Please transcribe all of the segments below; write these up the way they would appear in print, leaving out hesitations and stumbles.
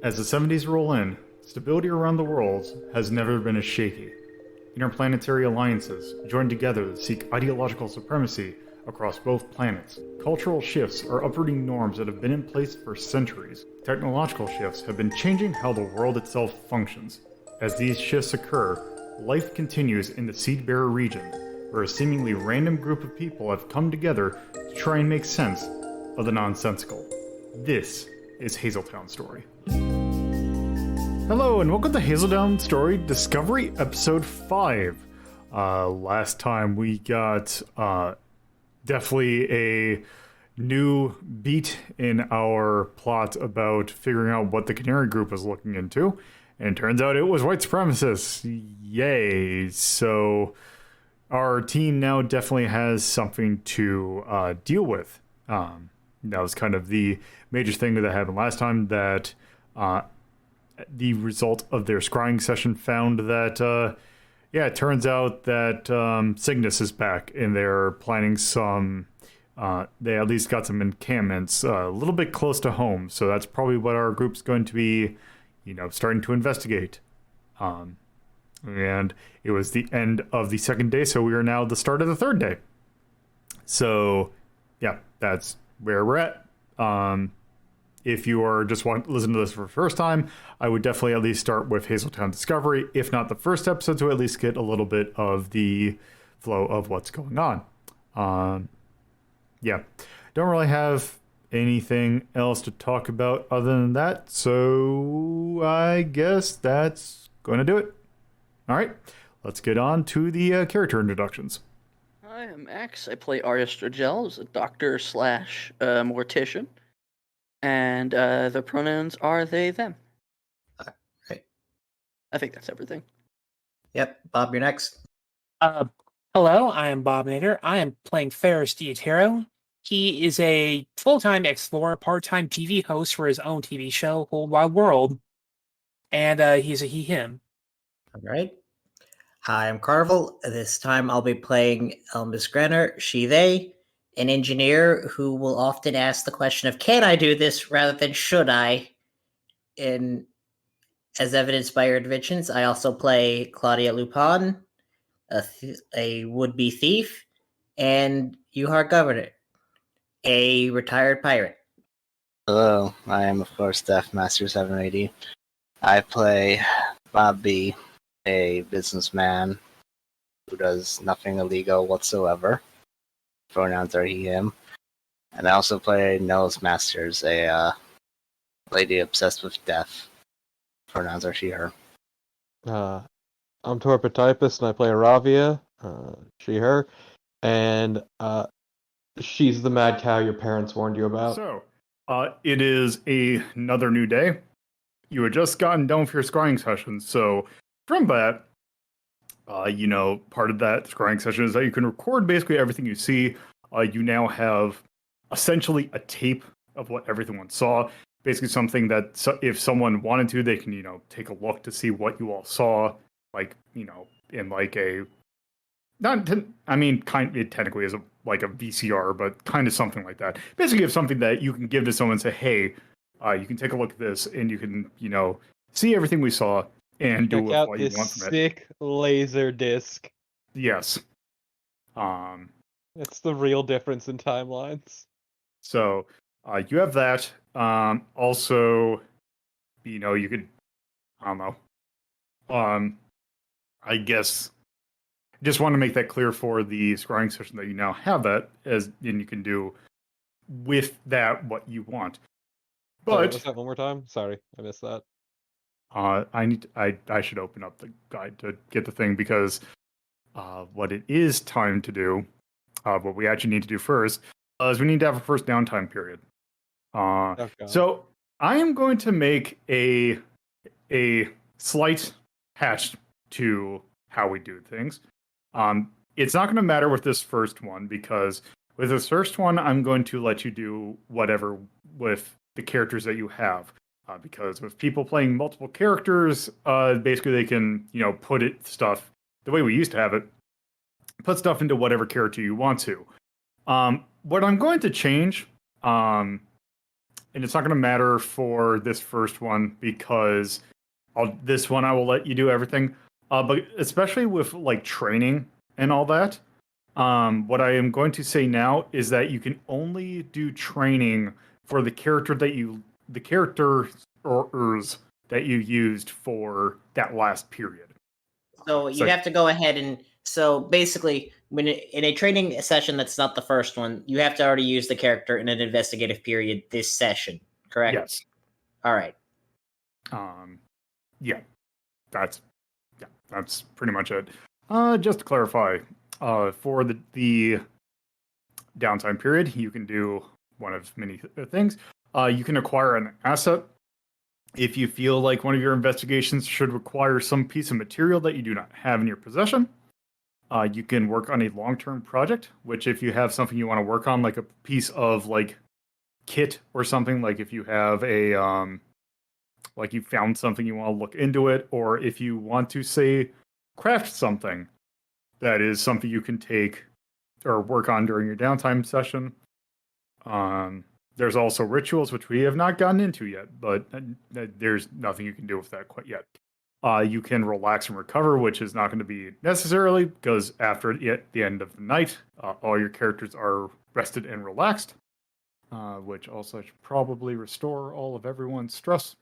As the 70s roll in, stability around the world has never been as shaky. Interplanetary alliances join together to seek ideological supremacy across both planets. Cultural shifts are uprooting norms that have been in place for centuries. Technological shifts have been changing how the world itself functions. As these shifts occur, life continues in the Seedbearer region, where a seemingly random group of people have come together to try and make sense of the nonsensical. This is Hazeltown Story. Hello, and welcome to Hazeltown Story Discovery Episode 5. Last time we got definitely a new beat in our plot about figuring out what the Canary Group was looking into. And it turns out it was white supremacists. Yay. So our team now definitely has something to deal with. That was kind of the major thing that happened last time, that the result of their scrying session found that, it turns out that Cygnus is back, and they're planning some, they at least got some encampments a little bit close to home, so that's probably what our group's going to be, starting to investigate. And it was the end of the second day, so we are now at the start of the third day. So, yeah, that's where we're at. If you are just want to listen to this for the first time, I would definitely at least start with Hazeltown Discovery, if not the first episode, to at least get a little bit of the flow of what's going on. Don't really have anything else to talk about other than that, so I guess that's going to do it. All right, let's get on to the character introductions. Hi, I'm Max. I play Aria Stragelle as a doctor slash mortician. And the pronouns are they, them. Right. I think that's everything. Yep. Bob, you're next. Hello, I am Bobinator. I am playing Ferrus D'Ettero. He is a full-time explorer, part-time TV host for his own TV show, Whole Wide World. And he's a he-him. All right. Hi, I'm Carnival. This time I'll be playing Elmis Grenner, she, they, an engineer who will often ask the question of, can I do this rather than should I? As evidenced by her inventions, I also play Claudia Lupin, a would-be thief, and Yuhar Govenin, a retired pirate. Hello, I am of course Master 780. I play Bob B, a businessman who does nothing illegal whatsoever. Pronouns are he, him. And I also play Nels Masters, a lady obsessed with death. Pronouns are she, her. I'm TorpidTypist and I play Iravia, she, her, and she's the mad cow your parents warned you about. So, it is another new day. You had just gotten done with your scrying session, so from that, part of that scrying session is that you can record basically everything you see. You now have essentially a tape of what everyone saw. Basically something that if someone wanted to, they can, take a look to see what you all saw, in like a, it technically is like a VCR, but kind of something like that. Basically, it's something that you can give to someone and say, hey, you can take a look at this and you can, see everything we saw and do with what you want from it. Sick laser disc. Yes. That's the real difference in timelines. So, you have that. Also, you could, I don't know. I guess, just want to make that clear for the scrying session that you now have that, and you can do with that what you want. But What's that one more time? Sorry, I missed that. I should open up the guide to get the thing, because what it is time to do, what we actually need to do first, is we need to have a first downtime period. So I am going to make a slight patch to how we do things. It's not going to matter with this first one, because with this first one, I'm going to let you do whatever with the characters that you have. Because with people playing multiple characters, basically they can, put stuff the way we used to have it, put stuff into whatever character you want to. What I'm going to change and it's not going to matter for this first one because this one I will let you do everything. But especially with like training and all that, what I am going to say now is that you can only do training for the characters that you used for that last period. So you have to go ahead and so basically, in a training session that's not the first one, you have to already use the character in an investigative period this session, correct? Yes. All right. Yeah, that's pretty much it. Just to clarify, for the downtime period, you can do one of many things. You can acquire an asset if you feel like one of your investigations should require some piece of material that you do not have in your possession. You can work on a long-term project, which if you have something you want to work on, like a piece of like kit or something, like if you have a like you found something you want to look into it, or if you want to say craft something, that is something you can take or work on during your downtime session. There's also rituals, which we have not gotten into yet, but there's nothing you can do with that quite yet. You can relax and recover, which is not going to be necessarily because after the end of the night, all your characters are rested and relaxed, which also should probably restore all of everyone's stress.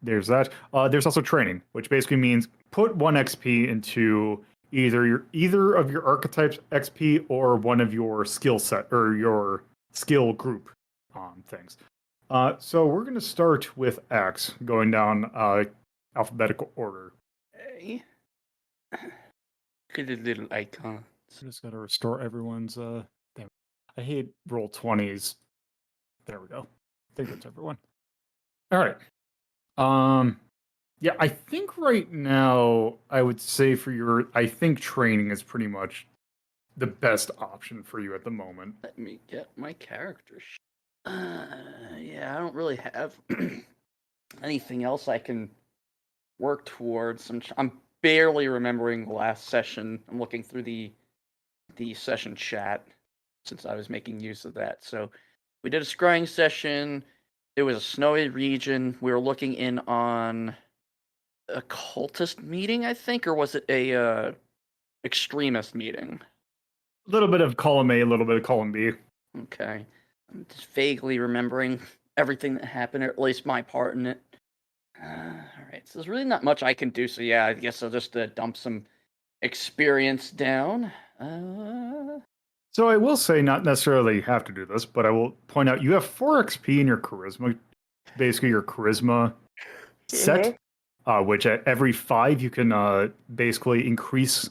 There's that. There's also training, which basically means put 1 XP into either of your archetypes XP or one of your skill set or your skill group things. So we're going to start with Axe, going down alphabetical order. Hey. Good little icon. So just got to restore everyone's. Damn. I hate roll 20s. There we go. I think that's everyone. All right. Yeah, I think right now I would say I think training is pretty much the best option for you at the moment. Let me get my character. Yeah, I don't really have anything else I can work towards. I'm barely remembering the last session. I'm looking through the session chat since I was making use of that. So we did a scrying session. It was a snowy region. We were looking in on a cultist meeting, I think, or was it a extremist meeting? A little bit of column A, a little bit of column B. Okay. I'm just vaguely remembering everything that happened, or at least my part in it. Alright, so there's really not much I can do, so yeah, I guess I'll just dump some experience down. So I will say, not necessarily have to do this, but I will point out you have 4 XP in your charisma, basically your charisma set, which at every 5 you can basically increase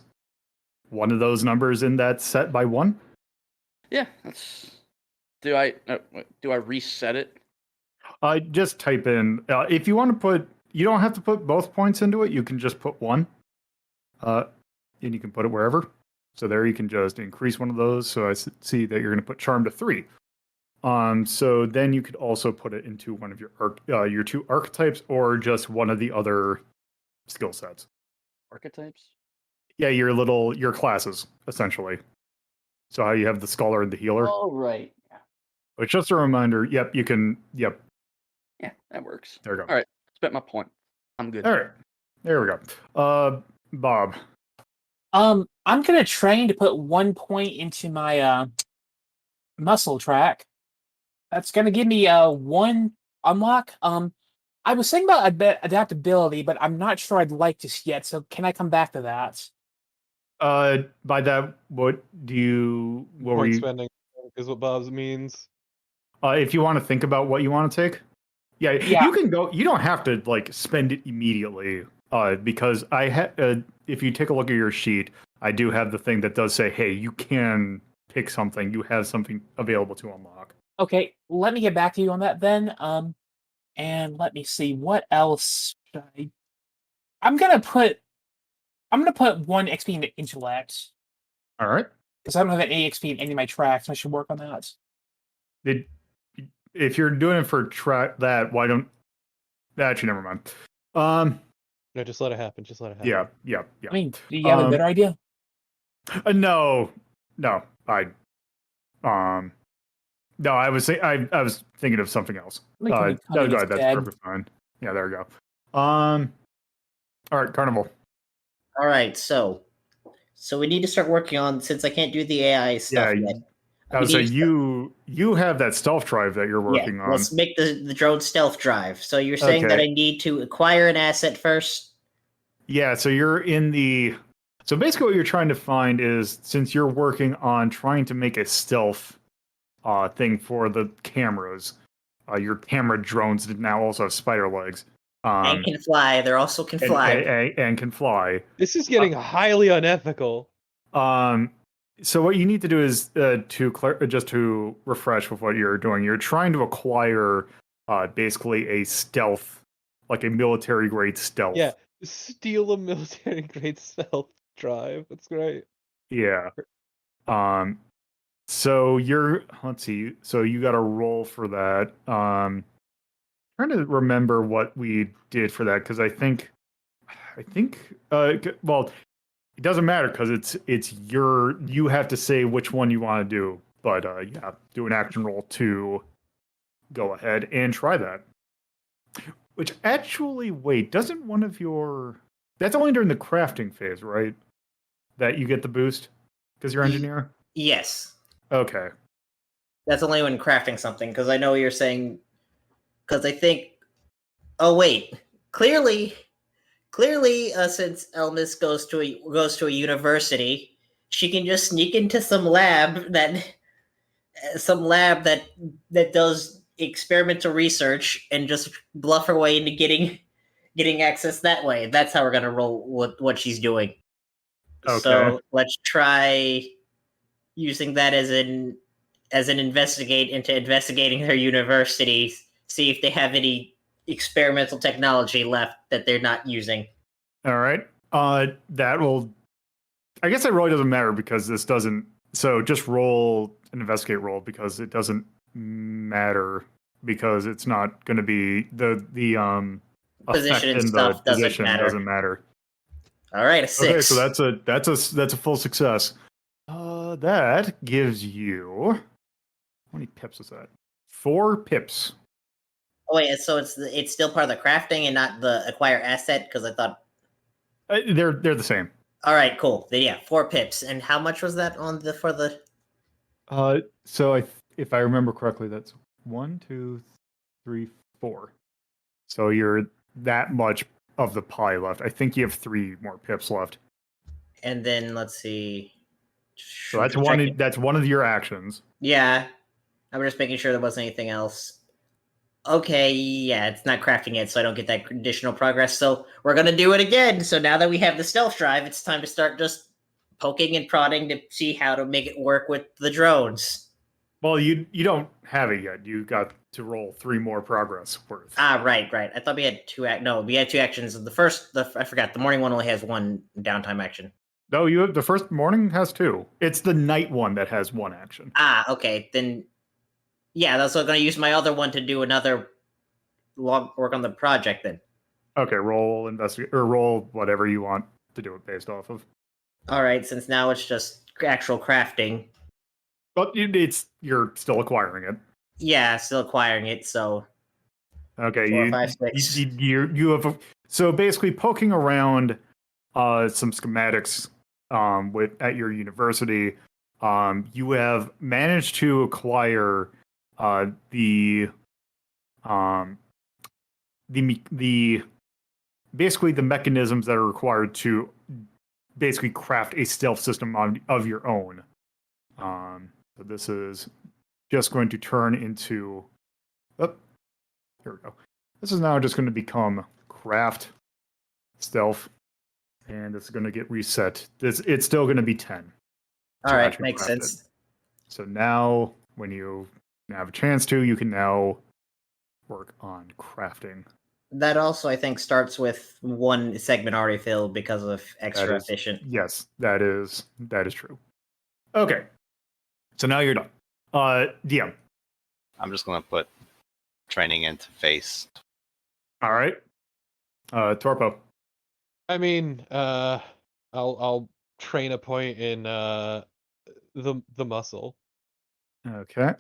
one of those numbers in that set by 1. Yeah, that's. Do I reset it? Just type in if you want to put. You don't have to put both points into it. You can just put 1, and you can put it wherever. So there you can just increase one of those. So I see that you're going to put charm to 3. So then you could also put it into one of your 2 archetypes or just one of the other skill sets. Archetypes? Yeah, your classes essentially. So how you have the scholar and the healer. Oh right. Yeah. Which just a reminder. Yep, you can. Yep. Yeah, that works. There you go. All right, spent my point. I'm good. All right, there we go. Bob. I'm gonna train to put 1 point into my muscle track. That's gonna give me 1 unlock. I was thinking about adaptability, but I'm not sure I'd like this yet. So can I come back to that? By that, what do you? What were Point you? spending is what Bob's means. If you want to think about what you want to take, yeah, you can go. You don't have to like spend it immediately. Because if you take a look at your sheet, I do have the thing that does say, hey, you can pick something. You have something available to unlock. Okay, let me get back to you on that then. And let me see what else. I'm gonna put 1 XP into intellect. All right. Because I don't have any XP in any of my tracks. I should work on that. If you're doing it for track that, why don't? Actually, never mind. No, just let it happen. Just let it happen. Yeah. I mean, do you have a better idea? No. No, I was I was thinking of something else. Like Go when cunning is ahead. That's bad. perfect fine. Yeah, there we go. All right, Carnival. All right, so we need to start working on, since I can't do the AI stuff Yeah, yet. I we would say need to you have that stealth drive that you're Yeah, working on. let's make the drone stealth drive. So you're saying that Okay. I need to acquire an asset first? Yeah, so you're in the. So basically, what you're trying to find is, since you're working on trying to make a stealth thing for the cameras, your camera drones that now also have spider legs. And can fly. They also can and, fly. and can fly. This is getting highly unethical. So what you need to do is just to refresh with what you're doing. You're trying to acquire basically a stealth, like a military grade stealth. Yeah, steal a military grade stealth drive. That's great. Yeah. So let's see. So you got a roll for that. Trying to remember what we did for that because I think, well, it doesn't matter because you have to say which one you want to do. But yeah, do an action roll to go ahead and try that. Which actually, wait, doesn't one of your that's only during the crafting phase, right? That you get the boost because you're engineer. Yes. Okay. That's only when crafting something, because I know you're saying. Because I think. Oh wait, clearly, since Elmis goes to a university, she can just sneak into some lab that does experimental research and just bluff her way into getting access that way. That's how we're gonna roll what she's doing. Okay. So let's try using that as an investigating their university, see if they have any experimental technology left that they're not using. All right. That will. I guess it really doesn't matter because this doesn't. So just roll an investigate roll because it doesn't matter because it's not going to be the Position effect and in stuff the doesn't position matter. doesn't matter. All right, a 6. Okay, so that's a full success. That gives you how many pips is that? 4 pips. Oh wait, so it's still part of the crafting and not the acquire asset, because I thought. They're the same. All right, cool. Then, yeah, 4 pips. And how much was that on for the? So if I remember correctly, that's 1, 2, 3, 4. So you're that much of the pie left. I think you have 3 more pips left. And then let's see. So that's one. That's one of your actions. Yeah, I'm just making sure there wasn't anything else. Okay, yeah, it's not crafting yet, so I don't get that additional progress. So we're gonna do it again. So now that we have the stealth drive, it's time to start just poking and prodding to see how to make it work with the drones. Well, you don't have it yet. You got to roll 3 more progress worth. Ah, right. I thought we had 2 No, we had 2 actions. I forgot. The morning one only has 1 downtime action. No, the first morning has 2. It's the night one that has 1 action. Ah, okay. Then, yeah, that's what I'm going to use my other one to do another log work on the project then. Okay, roll investigate or roll whatever you want to do it based off of. All right, since now it's just actual crafting. But you're still acquiring it. Yeah, still acquiring it. So. Okay, 4, 5, 6. you have so basically poking around some schematics at your university. You have managed to acquire the basically the mechanisms that are required to basically craft a stealth system of your own. So this is just going to turn into. Oh, here we go. This is now just going to become craft stealth, and it's going to get reset. It's still going to be 10. All right, makes sense. So now, when you have a chance to, you can now work on crafting. That also, I think, starts with 1 segment already filled because of extra efficient. Yes, that is true. Okay, so now you're done. DM. I'm just gonna put training into face. All right. Torpo. I mean, I'll train a point in the muscle. Okay.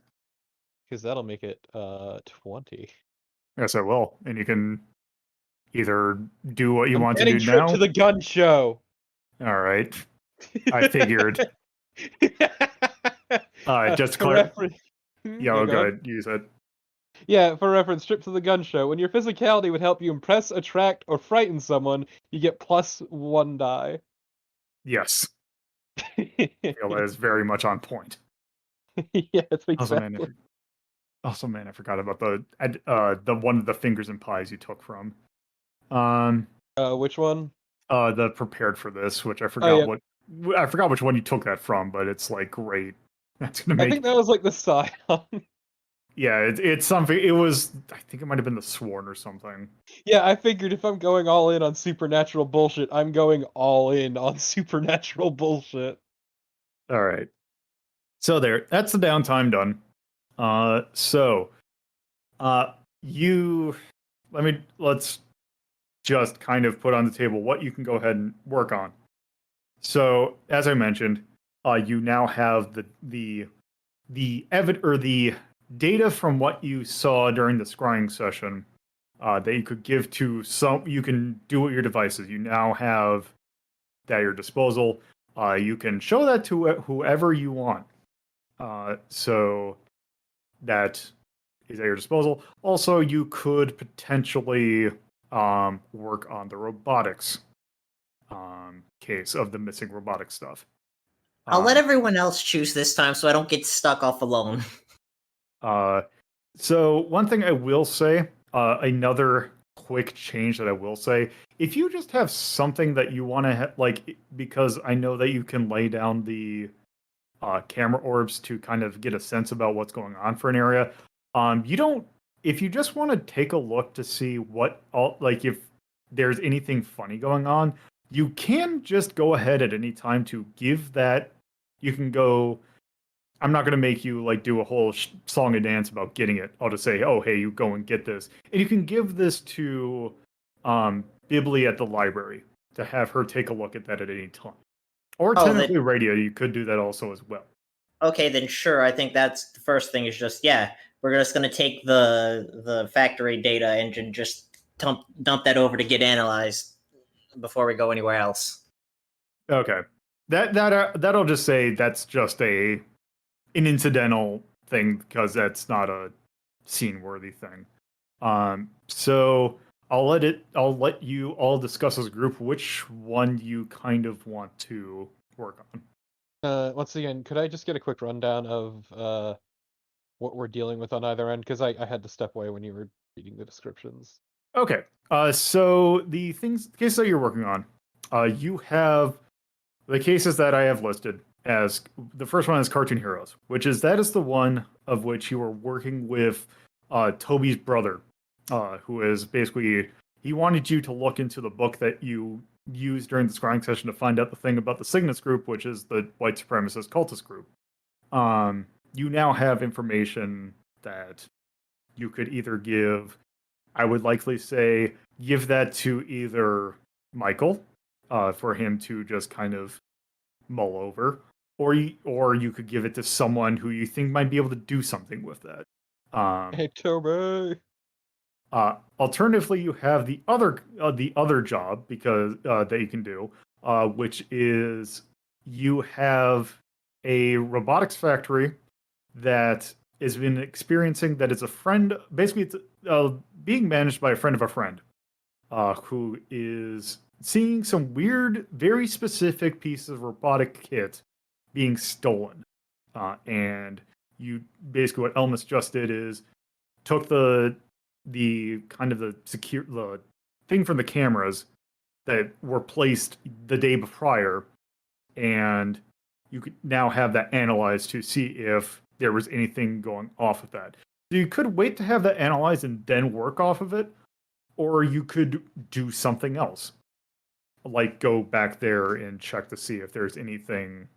because that'll make it 20. Yes, I will. And you can either do what you I'm want to getting do trip now. to the gun show. All right. I figured. Just to for clarify. reference, Yeah, go go ahead. ahead. Use it. Yeah, for reference, trip to the gun show. When your physicality would help you impress, attract, or frighten someone, you get +1 die. Yes. I feel that is very much on point. Yes, exactly. Also, man, I forgot about the one of the fingers and pies you took from. Which one? The prepared for this, which I Oh, forgot yeah. I forgot which one you took that from, but it's like great. That's gonna I make think that was like the Scion. yeah, it's something. It was I think it might have been the Sworn or something. Yeah, I figured if I'm going all in on supernatural bullshit, I'm going all in on supernatural bullshit. All right, so that's the downtime done. So, let's just kind of put on the table what you can go ahead and work on. So, as I mentioned, you now have the data from what you saw during the scrying session that you could give to some. You can do with your devices. You now have that at your disposal. You can show that to whoever you want. So that is at your disposal. Also, you could potentially work on the robotics case of the missing robotic stuff. I'll let everyone else choose this time so I don't get stuck off alone. So one thing I will say, another quick change that I will say, if you just have something that you want to because I know that you can lay down the camera orbs to kind of get a sense about what's going on for an area. If you just want to take a look to see if there's anything funny going on, you can just go ahead at any time to give that. You can go. I'm not going to make you do a whole song and dance about getting it. I'll just say, oh, hey, you go and get this. And you can give this to Bibli at the library to have her take a look at that at any time. Or technically radio, you could do that also as well. Okay, then sure. I think that's the first thing is just, we're just going to take the factory data engine, just dump that over to get analyzed before we go anywhere else. Okay. That'll just say that's just an incidental thing because that's not a scene-worthy thing. So I'll let you all discuss as a group which one you kind of want to work on. Once again, could I just get a quick rundown of what we're dealing with on either end? Because I had to step away when you were reading the descriptions. Okay. So the cases that you're working on, you have the cases that I have listed as the first one is Cartoon Heroes, that is the one of which you were working with Toby's brother, who is basically he wanted you to look into the book that you used during the scrying session to find out the thing about the Cygnus group, which is the white supremacist cultist group. You now have information that you could either give. I would likely say give that to either Michael for him to just kind of mull over, or you could give it to someone who you think might be able to do something with that. Hey, Toby. Alternatively, you have the other job because that you can do, which is you have a robotics factory that has been experiencing that is a friend. Basically, it's being managed by a friend of a friend, who is seeing some weird, very specific pieces of robotic kit being stolen. And you basically what Elmas just did is took the kind of the thing from the cameras that were placed the day prior, and you could now have that analyzed to see if there was anything going off with that. So you could wait to have that analyzed and then work off of it, or you could do something else. Like go back there and check to see if there's anything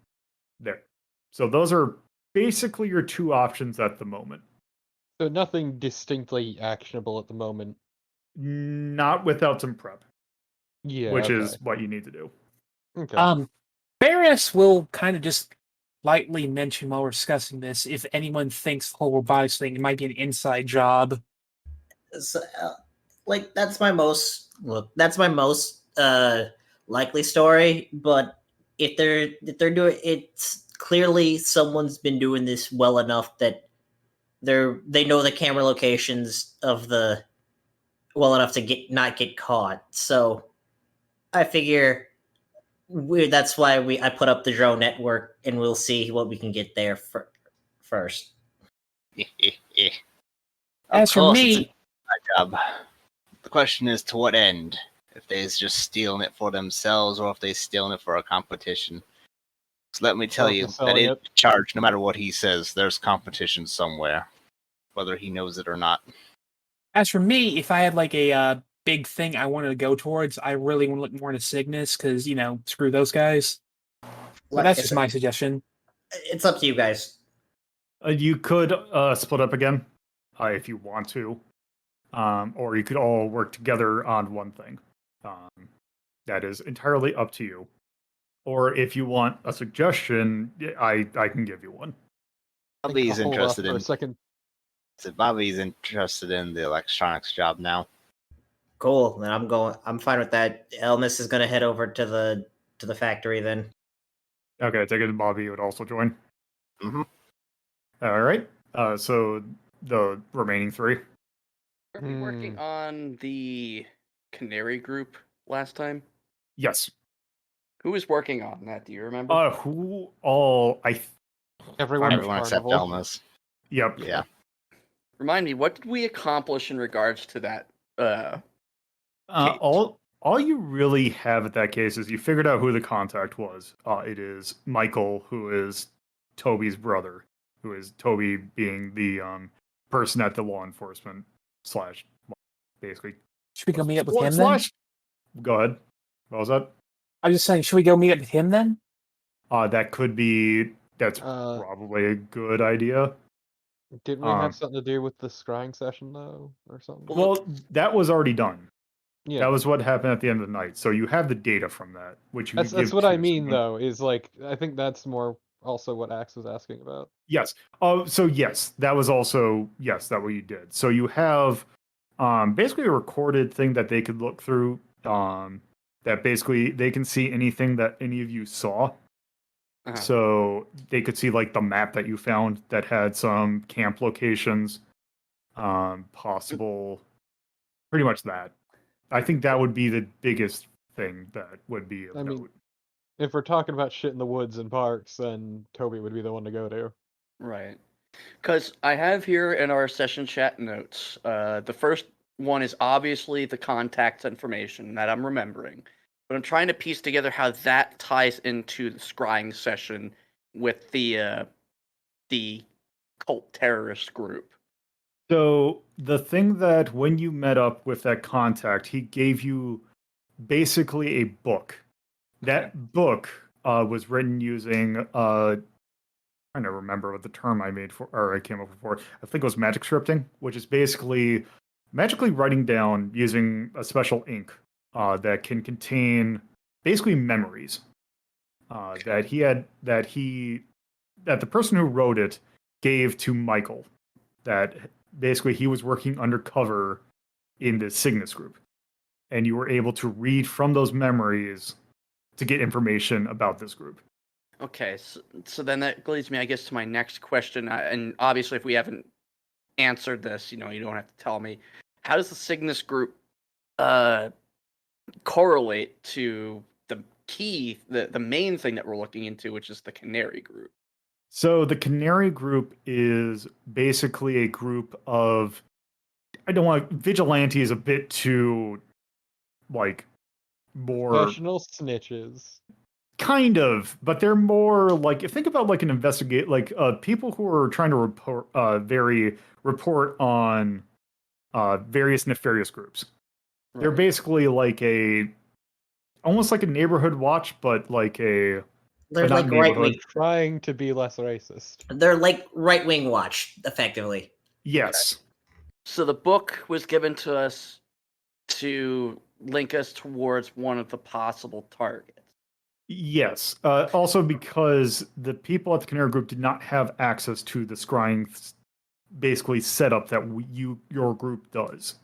there. So those are basically your two options at the moment. So nothing distinctly actionable at the moment. Not without some prep. Yeah, which okay. is what you need to do. Okay. Ferrus will kind of just lightly mention while we're discussing this if anyone thinks the whole robotics thing might be an inside job. So, like that's my most likely story. But if they're doing it's clearly someone's been doing this well enough that they know the camera locations of the well enough to not get caught. So I figure that's why I put up the drone network, and we'll see what we can get there first. Of As for course, it's me, a job. The question is to what end? If they're just stealing it for themselves, or if they're stealing it for a competition. So let me tell Or you, for that selling in it. charge, no matter what he says, there's competition somewhere, whether he knows it or not. As for me, if I had like a big thing I wanted to go towards, I really want to look more into Cygnus because screw those guys. But that's just my suggestion. It's up to you guys. You could split up again if you want to, or you could all work together on one thing. That is entirely up to you. Or if you want a suggestion, I can give you one. Bobby's Hold off interested for a in. second. So Bobby's interested in the electronics job now. Cool. Then I'm fine with that. Elmas is gonna head over to the factory then. Okay, take it Bobby would also join. Mm-hmm. All right. So the remaining three. Were we working on the Canary group last time? Yes. Who was working on that? Do you remember? Who all? Everyone except Carnival. Elmas. Yep. Yeah. Remind me, what did we accomplish in regards to that? Case? All you really have at that case is you figured out who the contact was. It is Michael, who is Toby's brother, who is Toby being the person at the law enforcement slash basically. Should we go meet up with him then? Go ahead. What was that? I was just saying, should we go meet up with him then? That's probably a good idea. Didn't we have something to do with the scrying session though, or something? Well, that was already done. Yeah, that was what happened at the end of the night. So you have the data from that, which you that's could give what to I mean someone. though. Is like I think that's more also what Axe was asking about. Yes. Oh, so yes, that was also that what you did. So you have basically a recorded thing that they could look through. That basically they can see anything that any of you saw. Uh-huh. So they could see like the map that you found that had some camp locations, possible, pretty much that. I think that would be the biggest thing that would be of I mean, note. if we're talking about shit in the woods and parks, then Toby would be the one to go to. Right. Because I have here in our session chat notes, the first one is obviously the contact information that I'm remembering. But I'm trying to piece together how that ties into the scrying session with the cult terrorist group. So the thing that when you met up with that contact, he gave you basically a book. That book was written using trying to remember what the term I came up with. I think it was magic scripting, which is basically magically writing down using a special ink that can contain basically memories that the person who wrote it gave to Michael. That basically he was working undercover in the Cygnus group, and you were able to read from those memories to get information about this group. Okay, so then that leads me, I guess, to my next question. And obviously, if we haven't answered this, you don't have to tell me. How does the Cygnus group correlate to the main thing that we're looking into, which is the Canary group? So the Canary group is basically a group of, vigilante is a bit too, like, more Professional snitches. kind of, but they're more like, think about like an investigate, like people who are trying to report on various nefarious groups. Right. They're basically like almost like a neighborhood watch, but like they're like right-wing, trying to be less racist. They're like right-wing watch, effectively. Yes. Okay. So the book was given to us to link us towards one of the possible targets. Yes. Also because the people at the Canary Group did not have access to the scrying basically setup that your group does.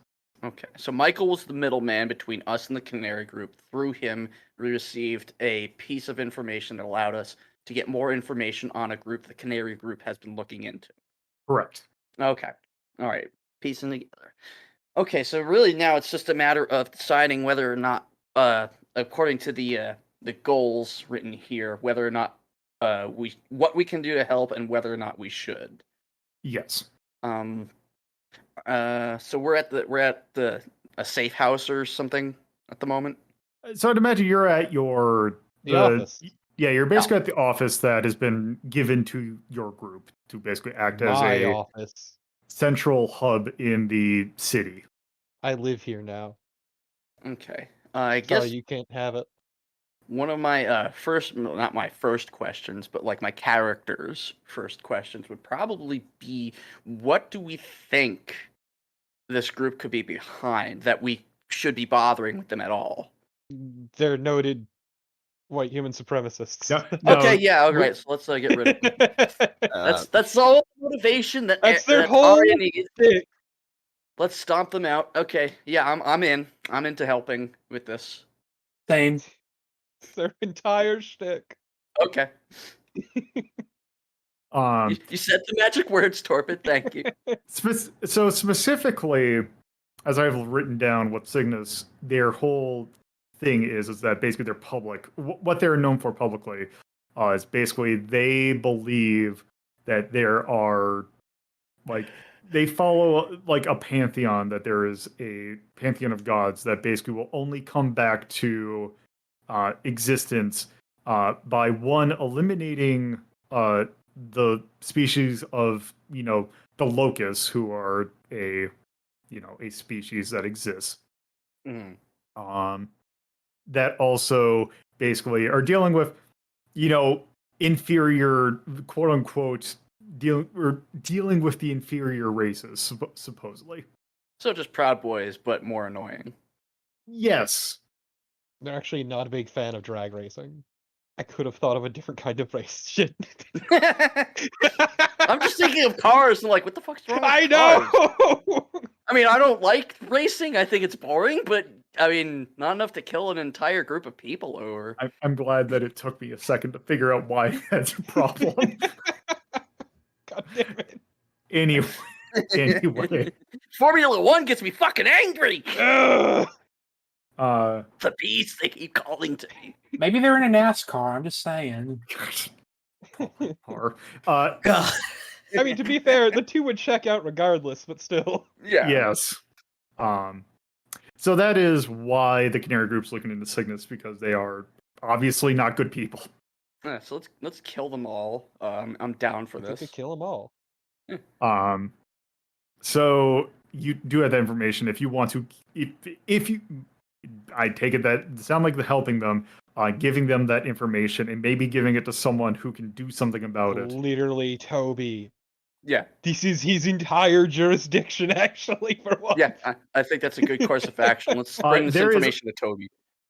Okay, so Michael was the middleman between us and the Canary Group. Through him, we received a piece of information that allowed us to get more information on a group the Canary Group has been looking into. Correct. Okay, all right, piecing together. Okay, so really now it's just a matter of deciding whether or not, according to the goals written here, whether or not what we can do to help and whether or not we should. Yes. So we're at the a safe house or something at the moment. So I'd imagine you're at The office. Yeah, you're basically at the office that has been given to your group to basically act as My a office. central hub in the city. I live here now. Okay. I Sorry, guess you can't have it. one of my not my first questions, but like my character's first questions would probably be, what do we think this group could be behind that we should be bothering with them at all? They're noted white human supremacists. Okay, yeah, all right. So let's get rid of them. That's all the motivation that That's their that whole Aria needs. thing. Let's stomp them out. Okay, yeah, I'm in. I'm into helping with this. Same. It's their entire shtick. Okay. Um, You said the magic words, Torpid. Thank you. So specifically, as I've written down what Cygnus, their whole thing is that basically they're public. What they're known for publicly is basically they believe that there are, like, they follow like a pantheon, that there is a pantheon of gods that basically will only come back to existence by one eliminating the species of the locusts, who are a species that exists. Mhm. That also basically are dealing with inferior, quote unquote, dealing with the inferior races, supposedly. So just Proud Boys, but more annoying. Yes. They're actually not a big fan of drag racing. I could have thought of a different kind of race. Shit. I'm just thinking of cars and like, what the fuck's wrong with I cars? know. I mean, I don't like racing. I think it's boring, but I mean, not enough to kill an entire group of people over. I'm glad that it took me a second to figure out why that's a problem. God damn it. Anyway. Formula One gets me fucking angry. Ugh. The beast they keep calling to me. Maybe they're in a NASCAR. I'm just saying. God. God. I mean, to be fair, the two would check out regardless, but still. Yeah. Yes. So that is why the Canary Group's looking into Cygnus, because they are obviously not good people. Yeah, so let's kill them all. I'm down for You this. could kill them all. So you do have that information. If you want to, if you, I take it that it sounds like the helping them, giving them that information, and maybe giving it to someone who can do something about it. Literally, Toby. Yeah. This is his entire jurisdiction, actually, for once. Yeah, I think that's a good course of action. Let's bring this information to Toby.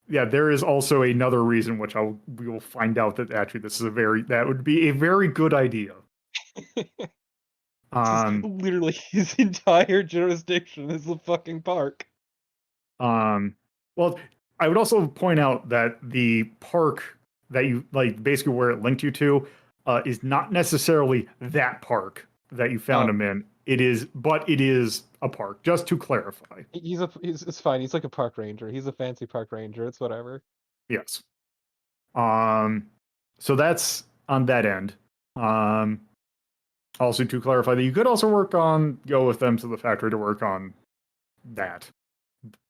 Yeah, there is also another reason, which we will find out, that actually that would be a very good idea. Literally, his entire jurisdiction is the fucking park. Well, I would also point out that the park that you, like, basically where it linked you to, is not necessarily that park that you found him in. It is a park, just to clarify. It's fine. He's like a park ranger. He's a fancy park ranger. It's whatever. Yes. So that's on that end. Also, to clarify that you could also go with them to the factory to work on that,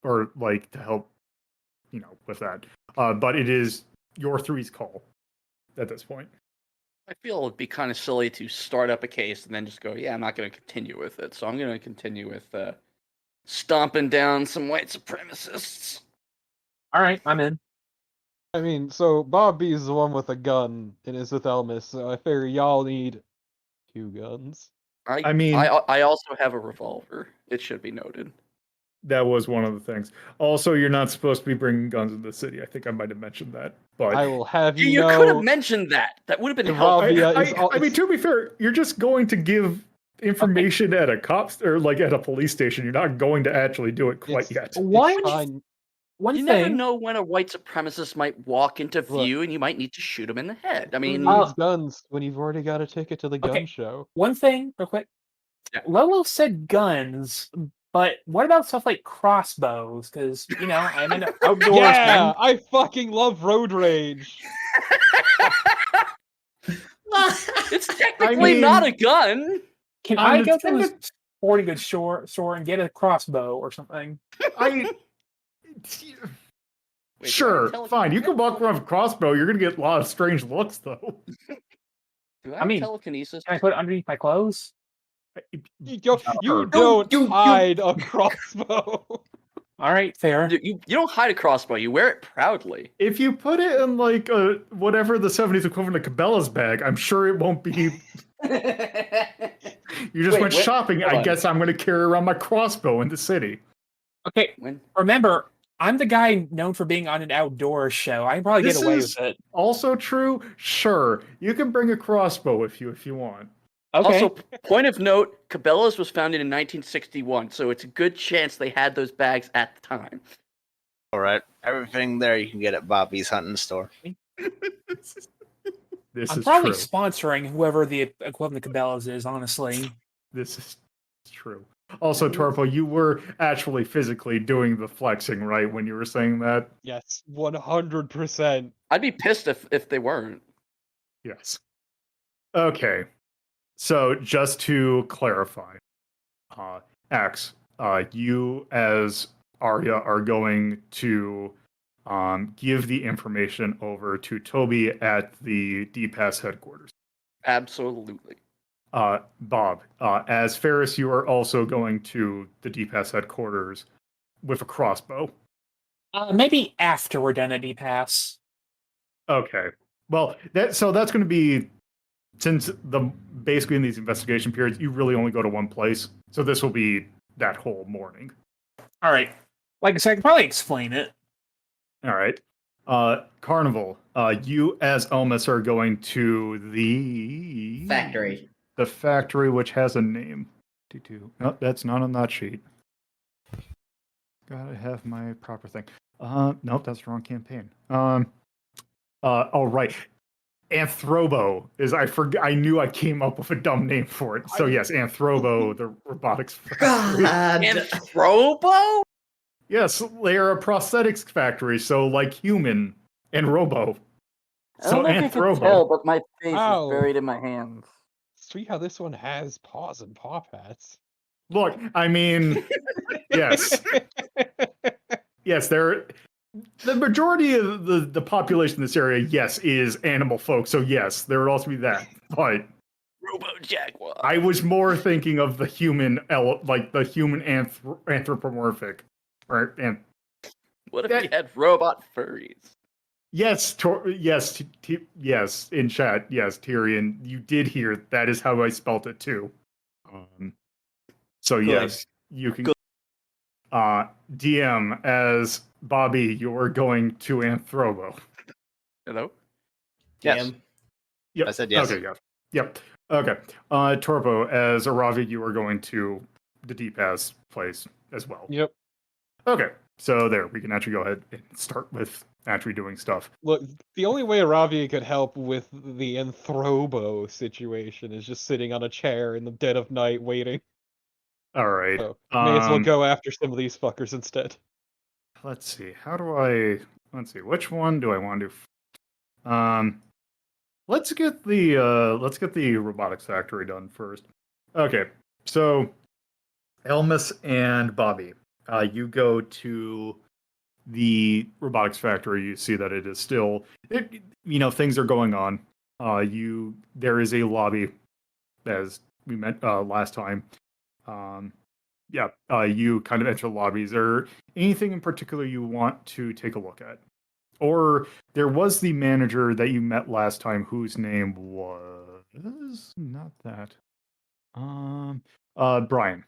or like to help, with that. But it is your three's call at this point. I feel it'd be kind of silly to start up a case and then just go, yeah, I'm not going to continue with it. So I'm going to continue with stomping down some white supremacists. All right, I'm in. I mean, so Bob B is the one with a gun and is with Elmis, so I figure y'all need 2 guns. I mean, I also have a revolver. It should be noted. That was one of the things. Also, you're not supposed to be bringing guns in the city. I think I might have mentioned that. But I will have you You know. could have mentioned that. That would have been helpful. Iravia is I mean, to be fair, you're just going to give information at a cops or like at a police station. You're not going to actually do it quite yet. One fine. one You thing. never know when a white supremacist might walk into Look. view, and you might need to shoot him in the head. I Who mean, needs guns when you've already got a ticket to the gun Okay. show? One thing, real quick. Yeah. Lolo said guns, but what about stuff like crossbows? Because I'm an outdoorsman. Yeah, I fucking love road rage. it's technically not a gun. Can I'm I go to intended- the sporting goods store and get a crossbow or something? I Wait, sure, do I have fine. You can walk around with a crossbow. You're gonna get a lot of strange looks, though. Do I I have mean, telekinesis? Can I put it underneath my clothes? You don't, Sure. don't hide a crossbow. All right, fair. You don't hide a crossbow. You wear it proudly. If you put it in like a whatever the 70s equivalent of Cabela's bag, I'm sure it won't be. You just Wait, went what? shopping. Hold I on. guess I'm going to carry around my crossbow in the city. Okay, When? remember, I'm the guy known for being on an outdoor show. I can probably This get away is- with it. Also true. Sure, you can bring a crossbow with you if you want. Okay. Also, point of note, Cabela's was founded in 1961, so it's a good chance they had those bags at the time. All right, everything there you can get at Bobby's hunting store. This I'm is probably true. sponsoring whoever the equivalent of Cabela's is, honestly. This is true. Also, Torpo, you were actually physically doing the flexing, right, when you were saying that? Yes, 100%. I'd be pissed if they weren't. Yes. Okay. So, just to clarify, X, you as Aria are going to give the information over to Toby at the DPass headquarters. Absolutely. Bob, as Ferrus, you are also going to the DPass headquarters with a crossbow. Maybe after we're done at D-Pass. Okay. Well, that's going to be, since basically in these investigation periods, you really only go to one place. So this will be that whole morning. All right. Like I said, I can probably explain it. All right. Carnival, you as Elmas are going to the Factory. The factory, which has a name. No, that's not on that sheet. Gotta have my proper thing. Nope, that's the wrong campaign. Oh right. Anthrobo is I knew I came up with a dumb name for it. So yes, Anthrobo, the robotics factory. God. Anthrobo? Yes, they are a prosthetics factory, so like human and robo. I So don't know if you can Anthrobo. tell, but my face Ow. is buried in my hands. See how this one has paws and paw pads. Look, I mean, yes. Yes, the majority of the population in this area, yes, is animal folk. So yes, there would also be that. But Robo Jaguar. I was more thinking of the human, like the human anthropomorphic, right? And What if we had robot furries? yes, yes, in chat, yes, Tyrion, you did hear. That is how I spelt it too. So Good. yes, you can. DM as Bobby, you're going to Anthrobo. Hello? Yes. Damn. Yep. I said yes. Okay, yeah. Yep. Okay. Torpo, as Iravia, you are going to the D-Pass place as well. Yep. Okay. So there, we can actually go ahead and start with actually doing stuff. Look, the only way Aravia could help with the Anthrobo situation is just sitting on a chair in the dead of night waiting. All right. So, may as well go after some of these fuckers instead. Let's see. Let's see. Which one do I want to do? Let's get the robotics factory done first. Okay. So Elmas and Bobby, you go to the robotics factory. You see that it is still, things are going on. There is a lobby, as we met last time. You kind of enter the lobby. Is there anything in particular you want to take a look at? Or there was the manager that you met last time whose name was not that. Brian.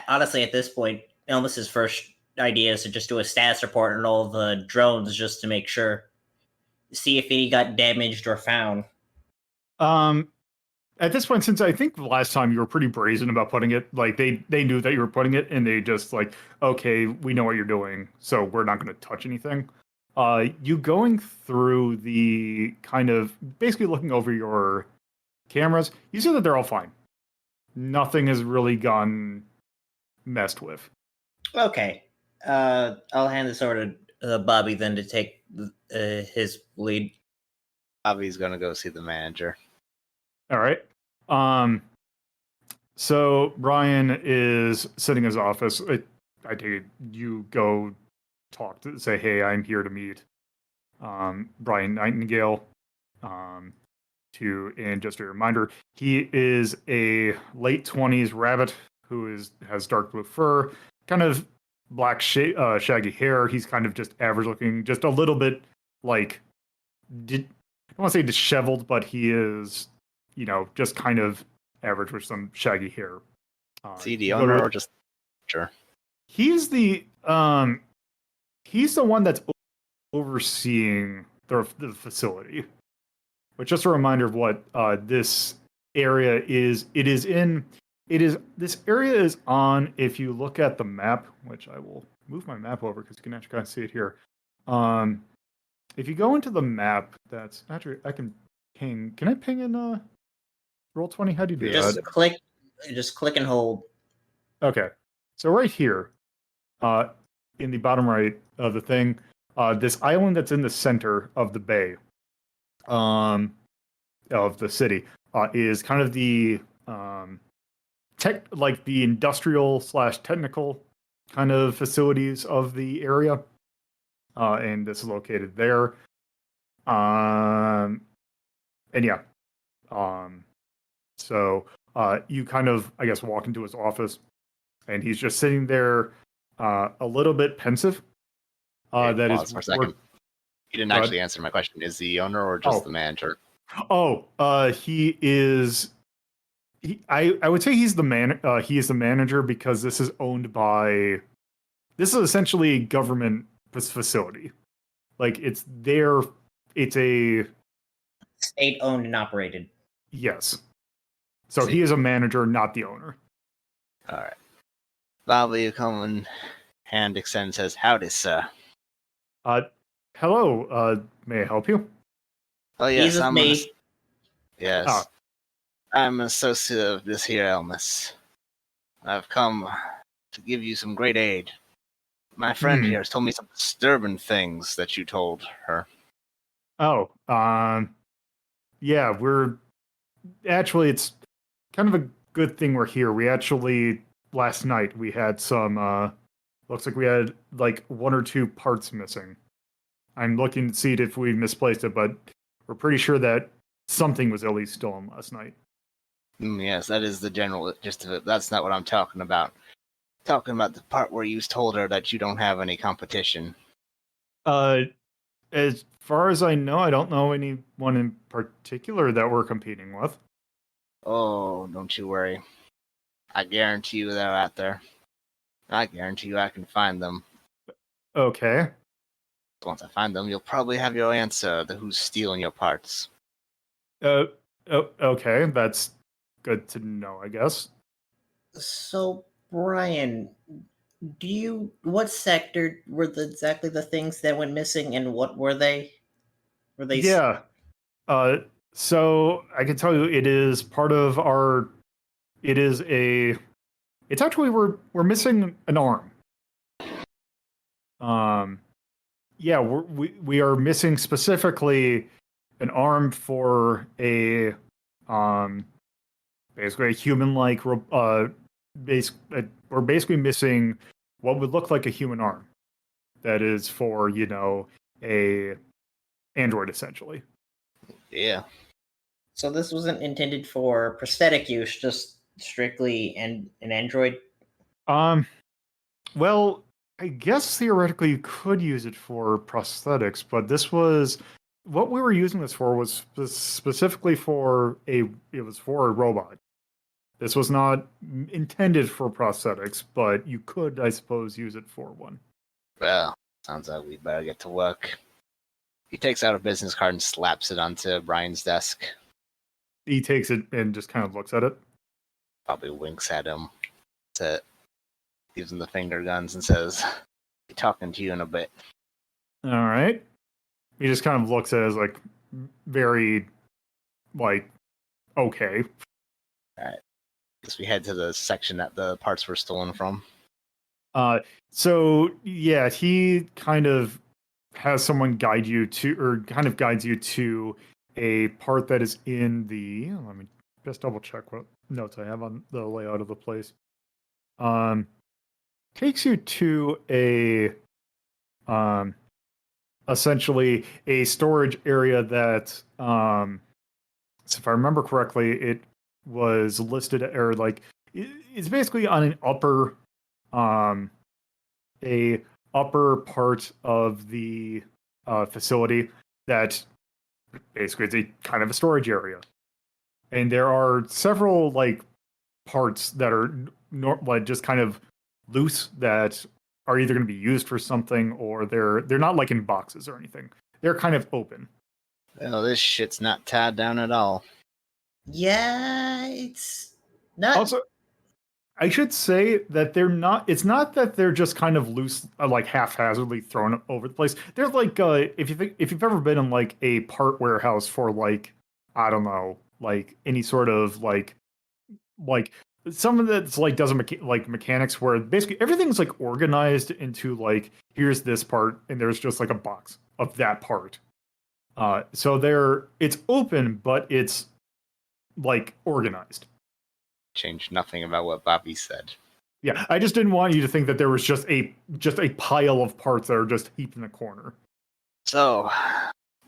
honestly, at this point, Elmas's first idea is to just do a status report on all the drones just to make sure, see if any got damaged or found. At this point, since I think the last time you were pretty brazen about putting it, like they knew that you were putting it, and they just like, okay, we know what you're doing, so we're not going to touch anything. You going through the kind of basically looking over your cameras, you see that they're all fine. Nothing has really gone messed with. Okay. I'll hand this over to Bobby then to take his lead. Bobby's gonna go see the manager. All right. So Brian is sitting in his office. I take it you go talk to say, hey, I'm here to meet Brian Nightingale. And just a reminder, he is a late 20s rabbit who has dark blue fur, kind of black shaggy hair. He's kind of just average looking, just a little bit like I don't want to say disheveled, but he is, just kind of average with some shaggy hair. Is he the owner or just sure? He's the one that's overseeing the facility. But just a reminder of what this area is. This area is on, if you look at the map, which I will move my map over because you can actually kind of see it here. If you go into the map, that's actually, I can ping. Can I ping in Roll20? How do you do that? Just click and hold. Okay. So right here, in the bottom right of the thing, this island that's in the center of the bay, of the city, is kind of the the industrial / technical kind of facilities of the area, and this is located there. And yeah, so you kind of, I guess, walk into his office, and he's just sitting there, a little bit pensive. That is for a second. You didn't actually answer my question. Is the owner or just the manager? He is. I would say he's the he is the manager because this is owned by. This is essentially a government facility. Like it's their. It's a state owned and operated. Yes. So he is a manager, not the owner. All right. Bobby, common hand extends, says, "Howdy, sir." Hello. May I help you? Oh yes, I'm me. Yes. I'm an associate of this here Elmas. I've come to give you some great aid. My friend here has told me some disturbing things that you told her. Oh, yeah, we're actually, it's kind of a good thing we're here. We actually, last night, we had some, looks like we had like 1 or 2 parts missing. I'm looking to see if we misplaced it, but we're pretty sure that something was at least stolen last night. Yes, that is the general gist of it. That's not what I'm talking about. Talking about the part where you told her that you don't have any competition. As far as I know, I don't know anyone in particular that we're competing with. Oh, don't you worry. I guarantee you they're out there. I guarantee you I can find them. Okay. Once I find them, you'll probably have your answer to who's stealing your parts. Okay, that's good to know, I guess. So, Brian, what sector were exactly the things that went missing, and what were they? Yeah. So I can tell you, it is part of our. It's actually we're missing an arm. Yeah, we are missing specifically an arm for a basically a human-like we're basically missing what would look like a human arm. That is for, a android essentially. Yeah. So this wasn't intended for prosthetic use, just strictly an android? Well, I guess theoretically you could use it for prosthetics, but this was what we were using this for was specifically for a robot. This was not intended for prosthetics, but you could, I suppose, use it for one. Well, sounds like we better get to work. He takes out a business card and slaps it onto Brian's desk. He takes it and just kind of looks at it. Probably winks at him. Gives him the finger guns and says, "Be talking to you in a bit." All right. He just kind of looks at it as like very, like, okay. Alright. Guess we head to the section that the parts were stolen from. So yeah, he kind of has someone guide you to, or kind of guides you to a part that is in the. Let me just double check what notes I have on the layout of the place. Takes you to a, essentially a storage area that, so if I remember correctly, it was listed, or like it's basically on an upper, a upper part of the facility that basically it's a kind of a storage area, and there are several like parts that are like just kind of loose that are either going to be used for something, or they're not like in boxes or anything. They're kind of open. Well, this shit's not tied down at all. Yeah, it's not. Also, I should say that they're not. It's not that they're just kind of loose, like haphazardly thrown over the place. They're like, if you've ever been in like a part warehouse for like, I don't know, like any sort of like some of that's like doesn't like mechanics, where basically everything's like organized into like, here's this part and there's just like a box of that part. So it's open, but it's like organized. Changed nothing about what Bobby said. Yeah, I just didn't want you to think that there was just a pile of parts that are just heaped in the corner. So,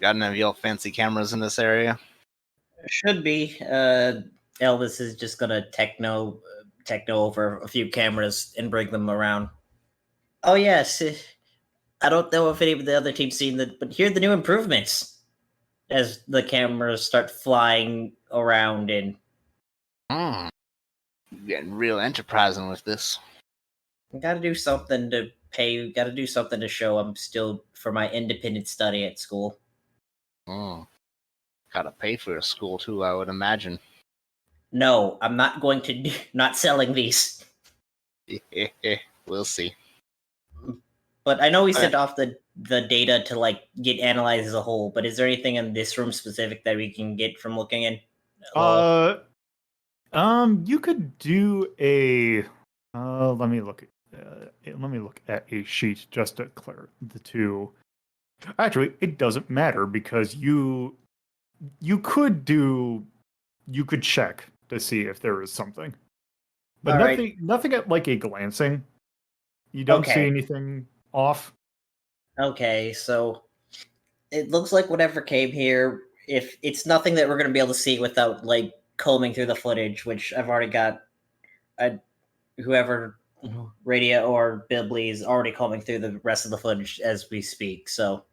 got any of your fancy cameras in this area? Should be. Elvis is just gonna techno over a few cameras and bring them around. Oh yes, I don't know if any of the other teams seen that, but here are the new improvements. As the cameras start flying around and Getting real enterprising with this. gotta do something to pay. Gotta do something to show I'm still for my independent study at school. Gotta pay for a school too, I would imagine. No, I'm not going to. Not selling these. We'll see. But I know we sent off the data to like get analyzed as a whole. But is there anything in this room specific that we can get from looking in? You could do a. Let me look at a sheet just to clear the two. Actually, it doesn't matter, because you could check to see if there is something, but nothing at like a glancing. You don't see anything off. Okay, so it looks like whatever came here, if it's nothing that we're going to be able to see without like combing through the footage, which I've already got, whoever Radio or Bibli is already combing through the rest of the footage as we speak. So,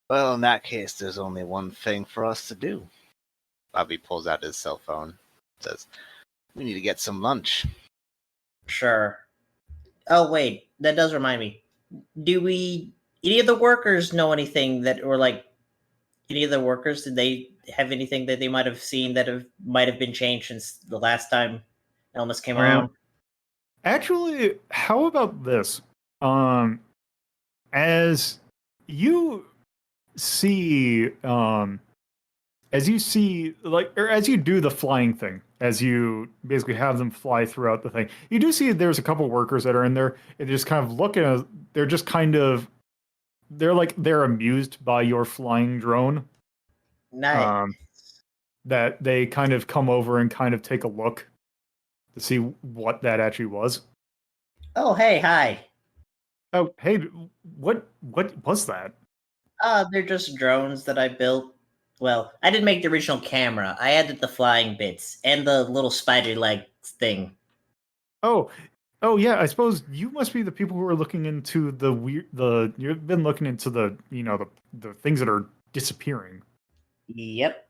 well, in that case, there's only one thing for us to do. Bobby pulls out his cell phone, says, "We need to get some lunch." Sure. Oh wait, that does remind me. Do any of the workers know anything that, or like any of the workers, did they have anything that they might have seen that might have been changed since the last time Elmas came around? Actually, how about this? As you see, as you do the flying thing, as you basically have them fly throughout the thing, you do see there's a couple workers that are in there and just kind of looking at. They're amused by your flying drone. Nice. That they kind of come over and kind of take a look to see what that actually was. Oh, hey, hi. Oh, hey, what was that? They're just drones that I built. Well, I didn't make the original camera. I added the flying bits and the little spider leg thing. Oh yeah, I suppose you must be the people who are looking into you've been looking into the things that are disappearing. Yep.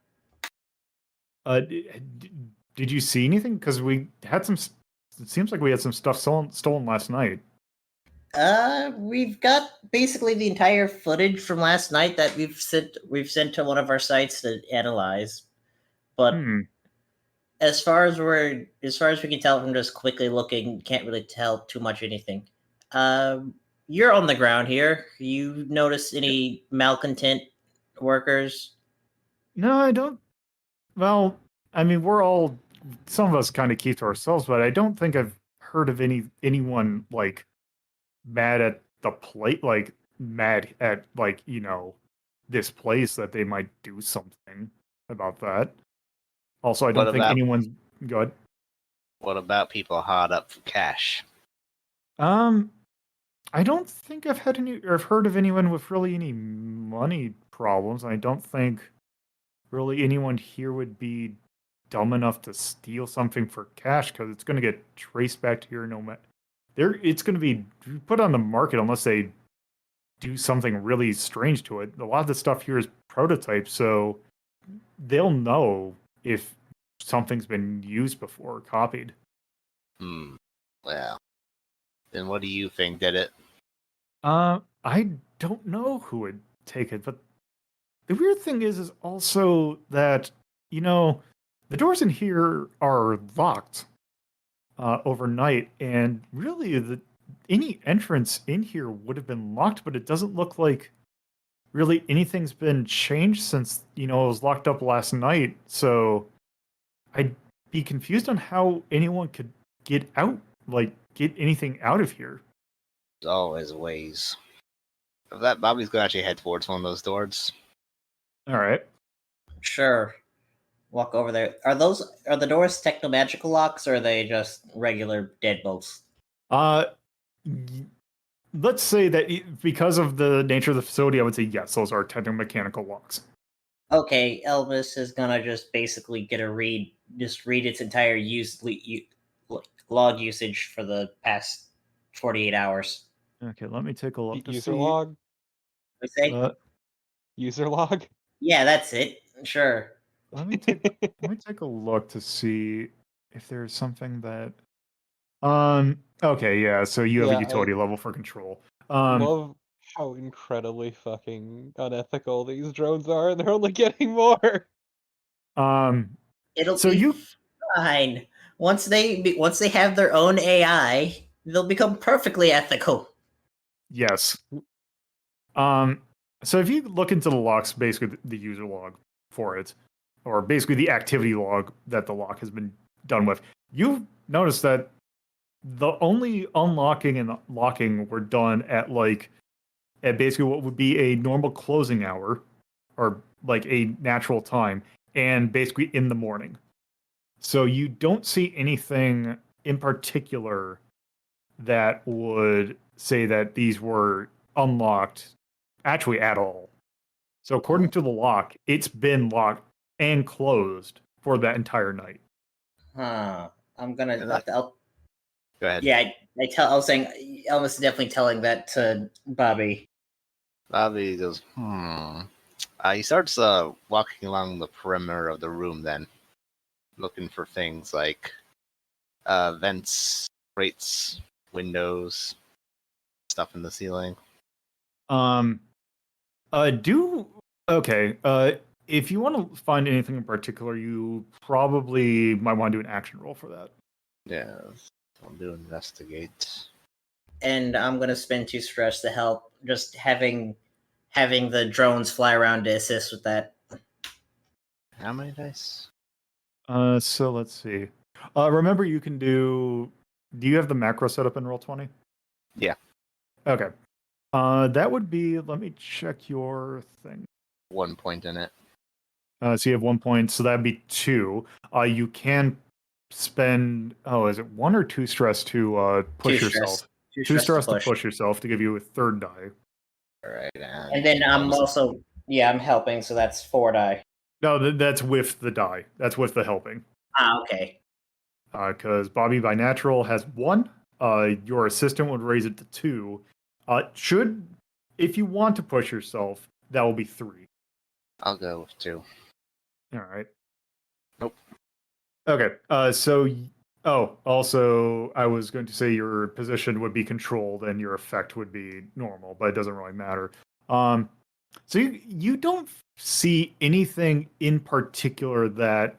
did you see anything? Because we had some. It seems like we had some stuff stolen last night. We've got basically the entire footage from last night that we've sent to one of our sites to analyze. But as far as we can tell from just quickly looking, can't really tell too much anything. You're on the ground here. You notice any malcontent workers? No, I don't. Well, I mean, some of us kind of keep to ourselves, but I don't think I've heard of anyone like mad at the plate, like mad at like this place that they might do something about that. Also, I don't think anyone's good. What about people hard up for cash? I don't think I've heard of anyone with really any money problems. I don't think really anyone here would be dumb enough to steal something for cash because it's going to get traced back to here no matter. It's going to be put on the market unless they do something really strange to it. A lot of the stuff here is prototype, so they'll know if something's been used before or copied. Well, then what do you think did it? I don't know who would take it, but the weird thing is also that, the doors in here are locked overnight, and really any entrance in here would have been locked, but it doesn't look like really anything's been changed since, it was locked up last night, so I'd be confused on how anyone could get out, get anything out of here. There's always ways. That Bobby's gonna actually head towards one of those doors. All right. Sure. Walk over there. Are the doors techno-magical locks, or are they just regular deadbolts? Let's say that because of the nature of the facility, I would say yes, those are techno-mechanical locks. Okay, Elvis is gonna just basically read its entire log usage for the past 48 hours. Okay, let me take a look to User see. log? We say? User log? Yeah, that's it. Sure. Let me take a look to see if there's something that okay, yeah, so you have a utility level for control. Love how incredibly fucking unethical these drones are, and they're only getting more. It'll be fine. Once they have their own AI, they'll become perfectly ethical. Yes. So if you look into the logs, basically the user log for it, or basically the activity log that the lock has been done with, you notice that the only unlocking and locking were done at basically what would be a normal closing hour, or like a natural time, and basically in the morning. So you don't see anything in particular that would say that these were unlocked actually at all. So according to the lock, it's been locked and closed for that entire night. Huh. I'm gonna. Go ahead. Yeah, I was saying Elvis is definitely telling that to Bobby. Bobby goes, he starts walking along the perimeter of the room then, looking for things like vents, grates, windows, stuff in the ceiling. If you want to find anything in particular, you probably might want to do an action roll for that. Yeah, I'll do investigate. And I'm gonna spend 2 stress to help, just having the drones fly around to assist with that. How many dice? So let's see. Remember, you can do you have the macro set up in Roll20? Yeah. Okay. That would be, let me check your thing. 1 point in it. So you have 1 point, so that'd be 2. You can spend, is it 1 or 2 stress to push yourself? 2 stress to push yourself to give you a 3rd die. All right. And then I'm also, I'm helping, so that's 4 die. No, that's with the die. That's with the helping. Okay. Because Bobby by natural has 1. Your assistant would raise it to 2. If you want to push yourself, that will be 3. I'll go with 2. All right. Nope. Okay. Also, I was going to say your position would be controlled and your effect would be normal, but it doesn't really matter. So you don't see anything in particular that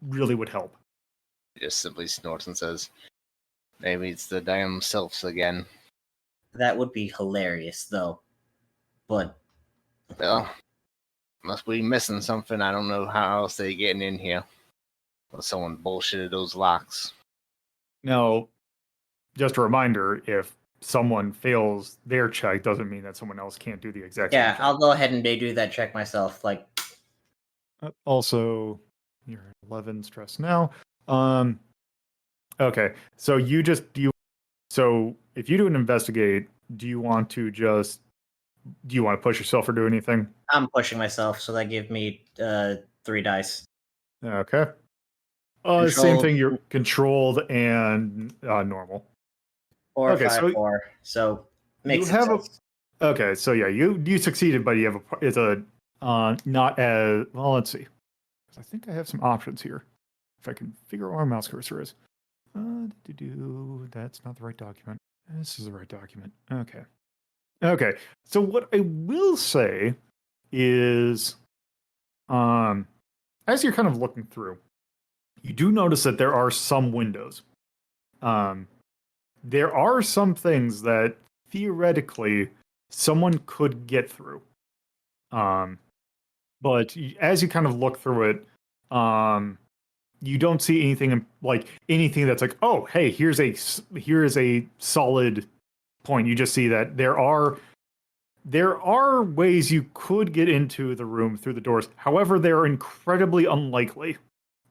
really would help. He just simply snorts and says, "Maybe it's the damn sylphs again." That would be hilarious, though. But Well, must be missing something. I don't know how else they're getting in here. Well, someone bullshitted those locks. Now, just a reminder: if someone fails their check, doesn't mean that someone else can't do the exact same yeah, check. I'll go ahead and do that check myself. Like, Also, you're 11 stress now. Okay, so so if you do an investigate, do you want to push yourself or do anything? I'm pushing myself, so that give me 3 dice. Okay. Same Controlled. thing. You're controlled and normal. 4, Okay, 5, so 4. So makes you have a. success. Okay, so yeah, you succeeded, but you have it's a not as well. Let's see. I think I have some options here. If I can figure out where my mouse cursor is. That's not the right document. This is the right document. Okay. Okay. So what I will say is, as you're kind of looking through, you do notice that there are some windows. There are some things that theoretically someone could get through. But as you kind of look through it, you don't see anything that's like, oh, hey, here is a solid point. You just see that there are ways you could get into the room through the doors. However, they're incredibly unlikely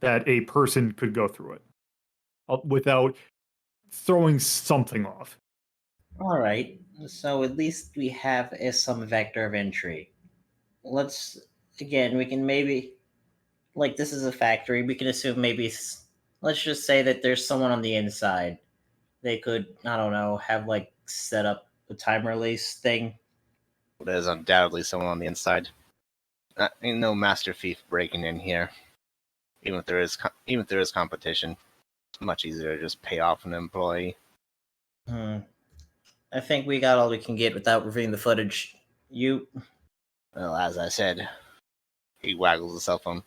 that a person could go through it without throwing something off. All right. So at least we have some vector of entry. Let's again. We can maybe like this is a factory. We can assume maybe. Let's just say that there's someone on the inside. They could, I don't know, have like set up a time release thing. There's undoubtedly someone on the inside. Ain't no master thief breaking in here. Even if there is competition, it's much easier to just pay off an employee. I think we got all we can get without reviewing the footage. Well, as I said, he waggles the cell phone.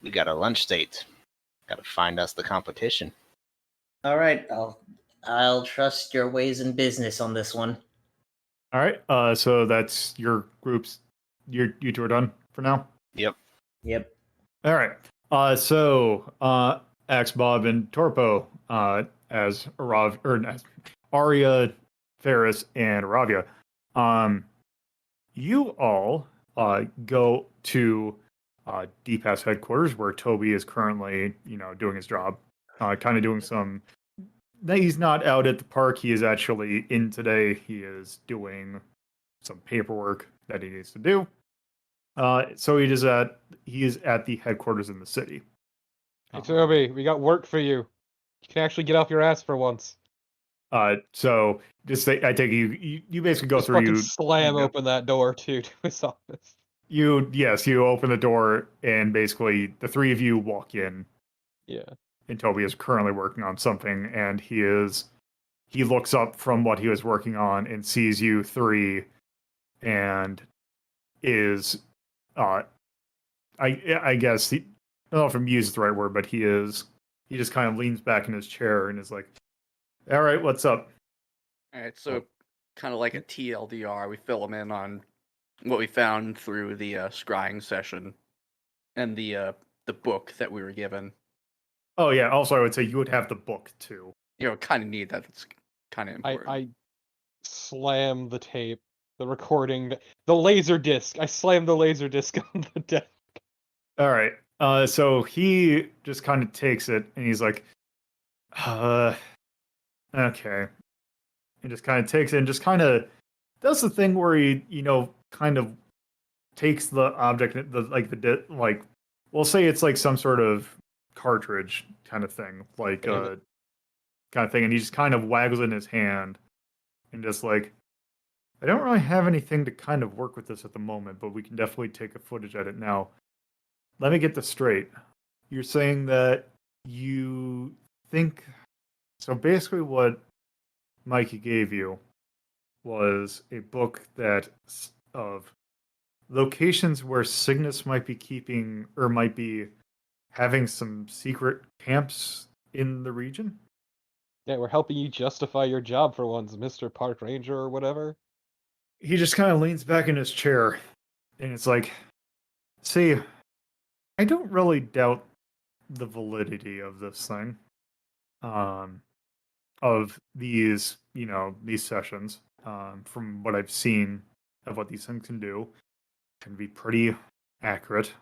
We got a lunch date. Gotta find us the competition. All right. I'll trust your ways in business on this one. All right. So that's your groups. You two are done for now. Yep. All right. Axe Bob and Torpo as Aria, Ferrus, and Iravia. You all go to DPAS headquarters where Toby is currently, doing his job, kind of doing some. He's not out at the park. He is actually in today. He is doing some paperwork that he needs to do. So he is at the headquarters in the city. Hey, Toby, we got work for you. You can actually get off your ass for once. So just say, I take you basically go Just through. fucking slam open that door too to his office. You open the door and basically the three of you walk in. Yeah. And Toby is currently working on something, and he looks up from what he was working on and sees you three, and is, I guess I don't know if "amused" is the right word, but he just kind of leans back in his chair and is like, "All right, what's up?" All right, so kind of like a TLDR, we fill them in on what we found through the scrying session and the book that we were given. Oh yeah. Also, I would say you would have the book too. Kind of need that. That's kind of important. I slam the tape, the recording, the laser disc. I slam the laser disc on the desk. All right. So he just kind of takes it and he's like, okay. And just kind of takes it and just kind of does the thing where he, kind of takes the object, we'll say it's like some sort of cartridge kind of thing, and he just kind of waggles it in his hand and just like, I don't really have anything to kind of work with this at the moment, but we can definitely take a footage at it now. Let me get this straight. you're saying that you think so. Basically, what Mikey gave you was a book that of locations where Cygnus might be keeping or might be having some secret camps in the region. Yeah, we're helping you justify your job for once, Mr. Park Ranger or whatever. He just kind of leans back in his chair, and it's like, see, I don't really doubt the validity of this thing, of these, these sessions, from what I've seen of what these things can be pretty accurate.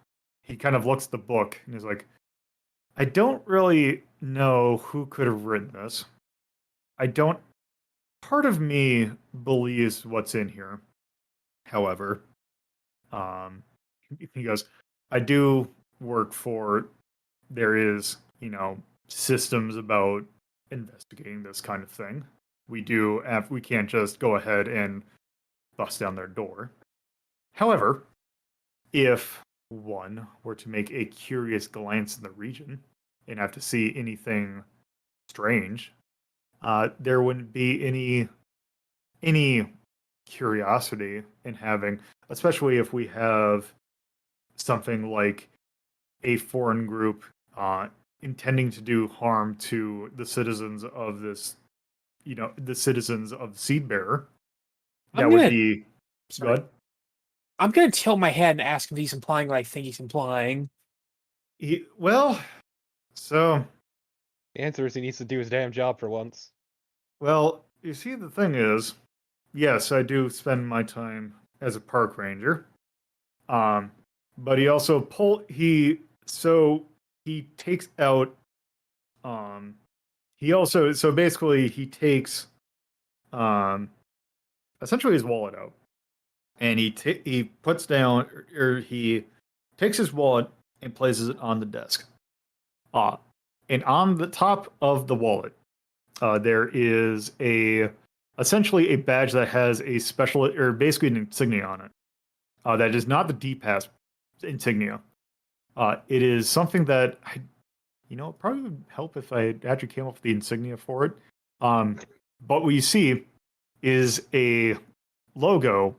He kind of looks at the book and is like, I don't really know who could have written this. Part of me believes what's in here. However, he goes, I do work for, there is, systems about investigating this kind of thing. We can't just go ahead and bust down their door. However, if one were to make a curious glance in the region and have to see anything strange, there wouldn't be any curiosity in having, especially if we have something like a foreign group intending to do harm to the citizens of this, the citizens of Seedbearer. That would be good. I'm gonna tilt my head and ask if he's implying what I think he's implying. So The answer is he needs to do his damn job for once. well, you see, the thing is, yes, I do spend my time as a park ranger. But he also he takes out he takes essentially his wallet out, and he puts down, or he takes his wallet and places it on the desk. And on the top of the wallet, there is essentially a badge that has a special, or basically an insignia on it. That is not the D-Pass insignia. It is something that it probably would help if I actually came up with the insignia for it. But what you see is a logo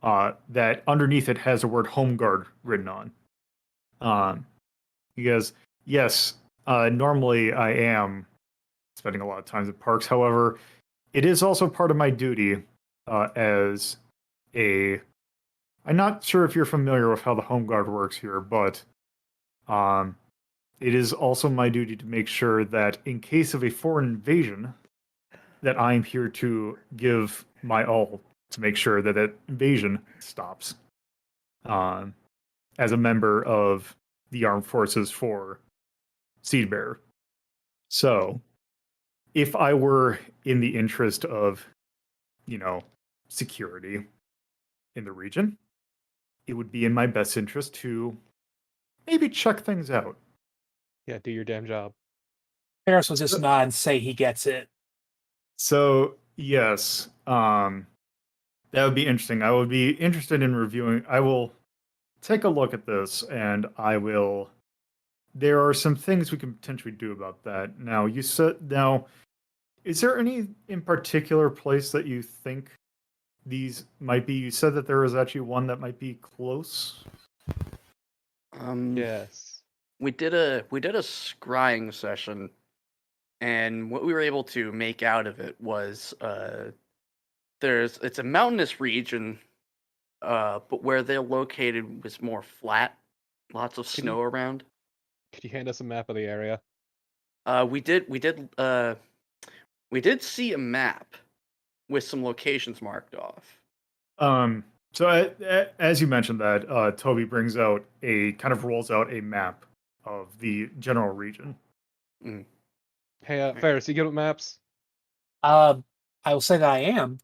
that underneath it has the word Home Guard written on. He goes, yes, normally I am spending a lot of time at parks. However, it is also part of my duty as a... I'm not sure if you're familiar with how the Home Guard works here, but it is also my duty to make sure that in case of a foreign invasion, that I'm here to give my all to make sure that that invasion stops. As a member of the armed forces for Seedbearer. So, if I were in the interest of, security in the region, it would be in my best interest to maybe check things out. Yeah, do your damn job. Ferrus will just nod and say he gets it. So, yes, that would be interesting. I would be interested in reviewing. I will take a look at this, and there are some things we can potentially do about that. Now, is there any in particular place that you think these might be? You said that there was actually one that might be close. Yes. We did a scrying session, and what we were able to make out of it was it's a mountainous region, but where they're located was more flat, lots of snow around. Could you hand us a map of the area? We did see a map with some locations marked off. So as you mentioned that, Toby rolls out a map of the general region. Mm. Hey, Ferrus, you good with maps? I will say that I am.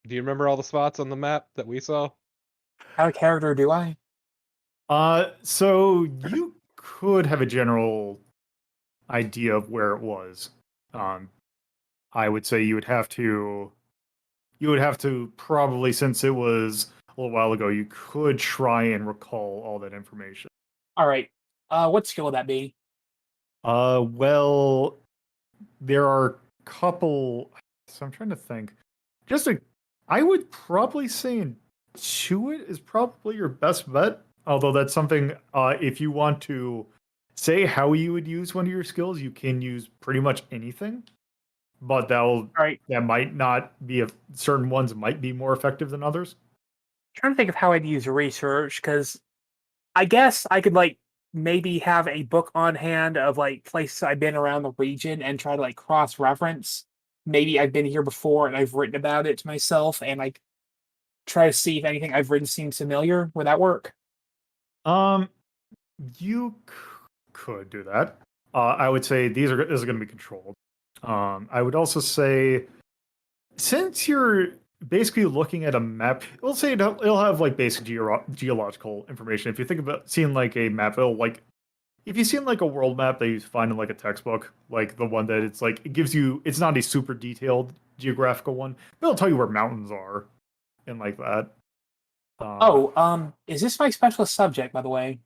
Do you remember all the spots on the map that we saw? How character do I? So you could have a general idea of where it was. I would say you would have to probably, since it was a little while ago, you could try and recall all that information. All right. What skill would that be? Well, there are a couple. So I'm trying to think. I would probably say Intuit is probably your best bet. Although that's something, if you want to say how you would use one of your skills, you can use pretty much anything. But that might not be certain ones might be more effective than others. Trying to think of how I'd use research, because I guess I could maybe have a book on hand of places I've been around the region and try to cross-reference. Maybe I've been here before and I've written about it to myself and try to see if anything I've written seems familiar. Would that work? You could do that. I would say this is going to be controlled. I would also say, since you're basically looking at a map, it'll have basic geological information. If you think about seeing a map, if you've seen a world map that you find in a textbook, the one that it gives you, it's not a super detailed geographical one, but it'll tell you where mountains are and that. Is this my specialist subject, by the way?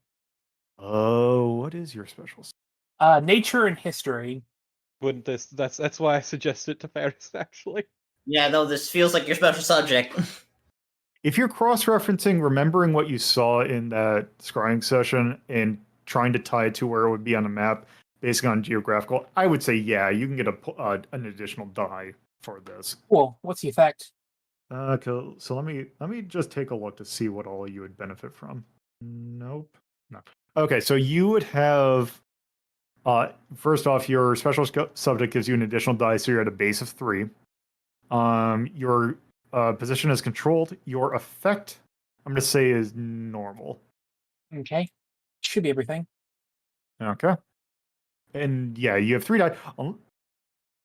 Oh, what is your special? Nature and history. Wouldn't this? That's why I suggested it to Ferrus, actually. Yeah, though this feels like your special subject. If you're cross-referencing, remembering what you saw in that scrying session and trying to tie it to where it would be on a map based on geographical, I would say, yeah, you can get an additional die for this. Cool. What's the effect? So let me just take a look to see what all you would benefit from. Nope. No. Okay, so you would have, first off, your special subject gives you an additional die, so you're at a base of 3. Your position is controlled. Your effect, I'm going to say, is normal. Okay. Should be everything. Okay. And yeah, you have 3 die.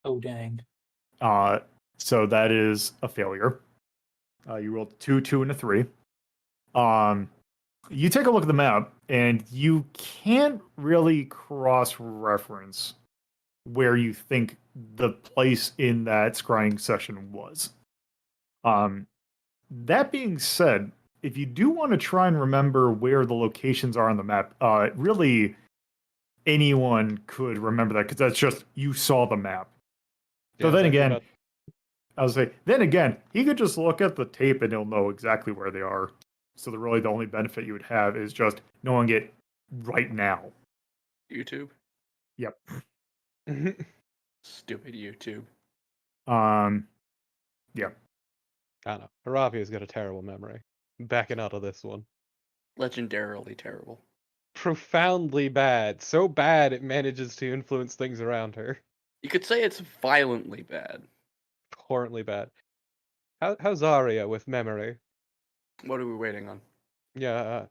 Oh, dang. So that is a failure. You rolled 2, 2, and a 3. You take a look at the map, and you can't really cross-reference where you think the place in that scrying session was. That being said, if you do want to try and remember where the locations are on the map, really anyone could remember that, because that's just, you saw the map. So then again, I was say, then again, he could just look at the tape and he'll know exactly where they are. So the only benefit you would have is just knowing it right now. YouTube. Yep. Stupid YouTube. Yeah. I don't know. Iravia's got a terrible memory. Backing out of this one. Legendarily terrible. Profoundly bad. So bad it manages to influence things around her. You could say it's violently bad. Horribly bad. How's Aria with memory? What are we waiting on? Yeah,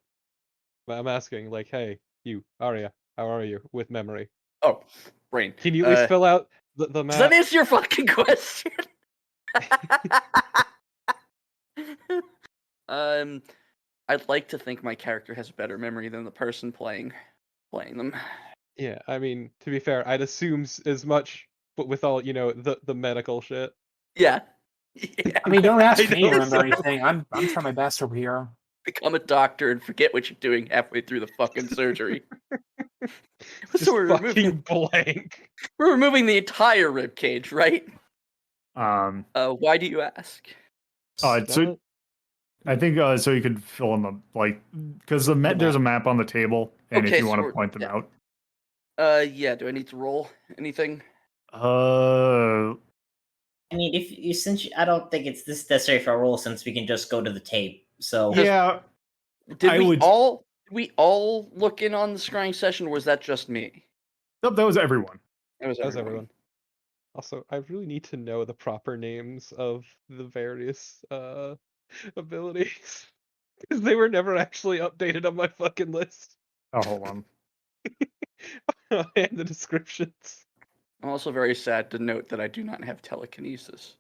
I'm asking, hey, you, Aria, how are you with memory? Oh, brain. Can you at least fill out the map? Does that answer your fucking question? I'd like to think my character has better memory than the person playing them. Yeah, I mean, to be fair, I'd assume as much, but with all, the medical shit. Yeah. I mean, don't ask me to remember so. anything. I'm trying my best over here. Become a doctor and forget what you're doing halfway through the fucking surgery. Just fucking blank. We're removing the entire rib cage, right? Why do you ask? So I think so you could fill in the because there's a map on the table, and if you want to point them out. Yeah. Do I need to roll anything? I mean, I don't think it's this necessary for a roll, since we can just go to the tape. So yeah, did we all look in on the scrying session, or was that just me? Nope, that was everyone. That was everyone. Also, I really need to know the proper names of the various abilities, because they were never actually updated on my fucking list. Oh, hold on. And the descriptions. I'm also very sad to note that I do not have telekinesis.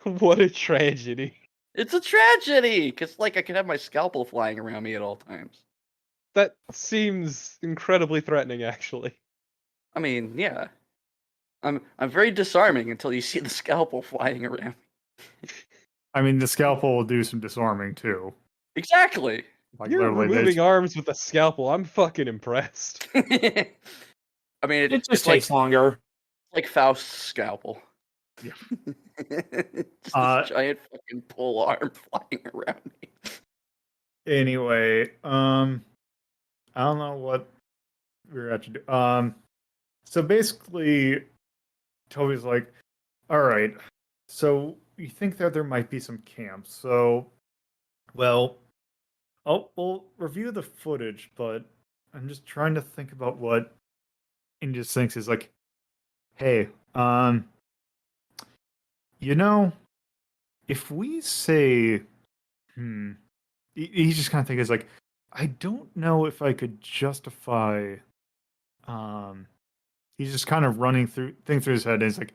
What a tragedy. It's a tragedy, because I could have my scalpel flying around me at all times. That seems incredibly threatening, actually. I mean, yeah. I'm very disarming until you see the scalpel flying around. I mean, the scalpel will do some disarming too. Exactly. You're removing arms with a scalpel. I'm fucking impressed. I mean, It just it's like takes longer. Faust's scalpel. Yeah. Just this giant fucking pole arm flying around me. Anyway, I don't know what we're actually do. So basically, Toby's like, all right, so you think that there might be some camps. So, well, we'll review the footage, but I'm just trying to think about what he just thinks is like, hey, you know, if we say, he's just kind of thinking, is like, I don't know if I could justify, he's just kind of running through his head, and he's like,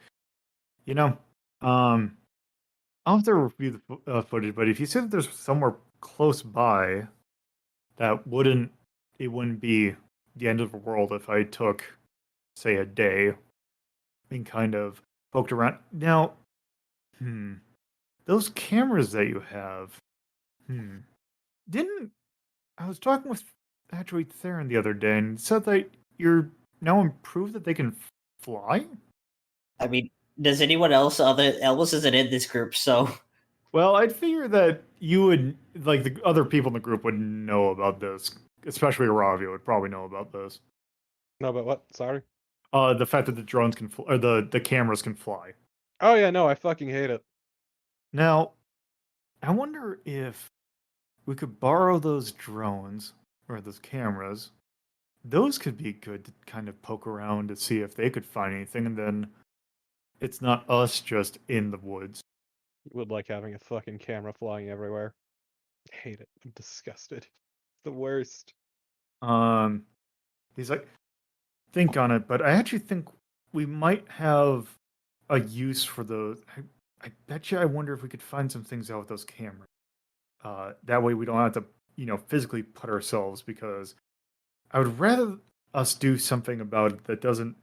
you know, I'll have to review the footage, but if you said that there's somewhere close by that wouldn't be the end of the world if I took, say, a day and kind of poked around. Now, those cameras that you have, didn't I was talking with actually Theron the other day and said that you're now improved that they can fly? I mean, does anyone else other Elvis isn't in this group, so Well, I'd figure that you would, like, the other people in the group would know about this, especially Iravia would probably know about this. No, but what? Sorry. The fact that the drones can fly, or the cameras can fly. Oh yeah, no, I fucking hate it. Now, I wonder if we could borrow those drones or those cameras. Those could be good to kind of poke around to see if they could find anything, and then it's not us just in the woods. Would like having a fucking camera flying everywhere. I hate it. I'm disgusted. The worst. He's like, think on it, but I actually think we might have a use for those. I bet you I wonder if we could find some things out with those cameras. That way we don't have to, physically put ourselves, because I would rather us do something about it that doesn't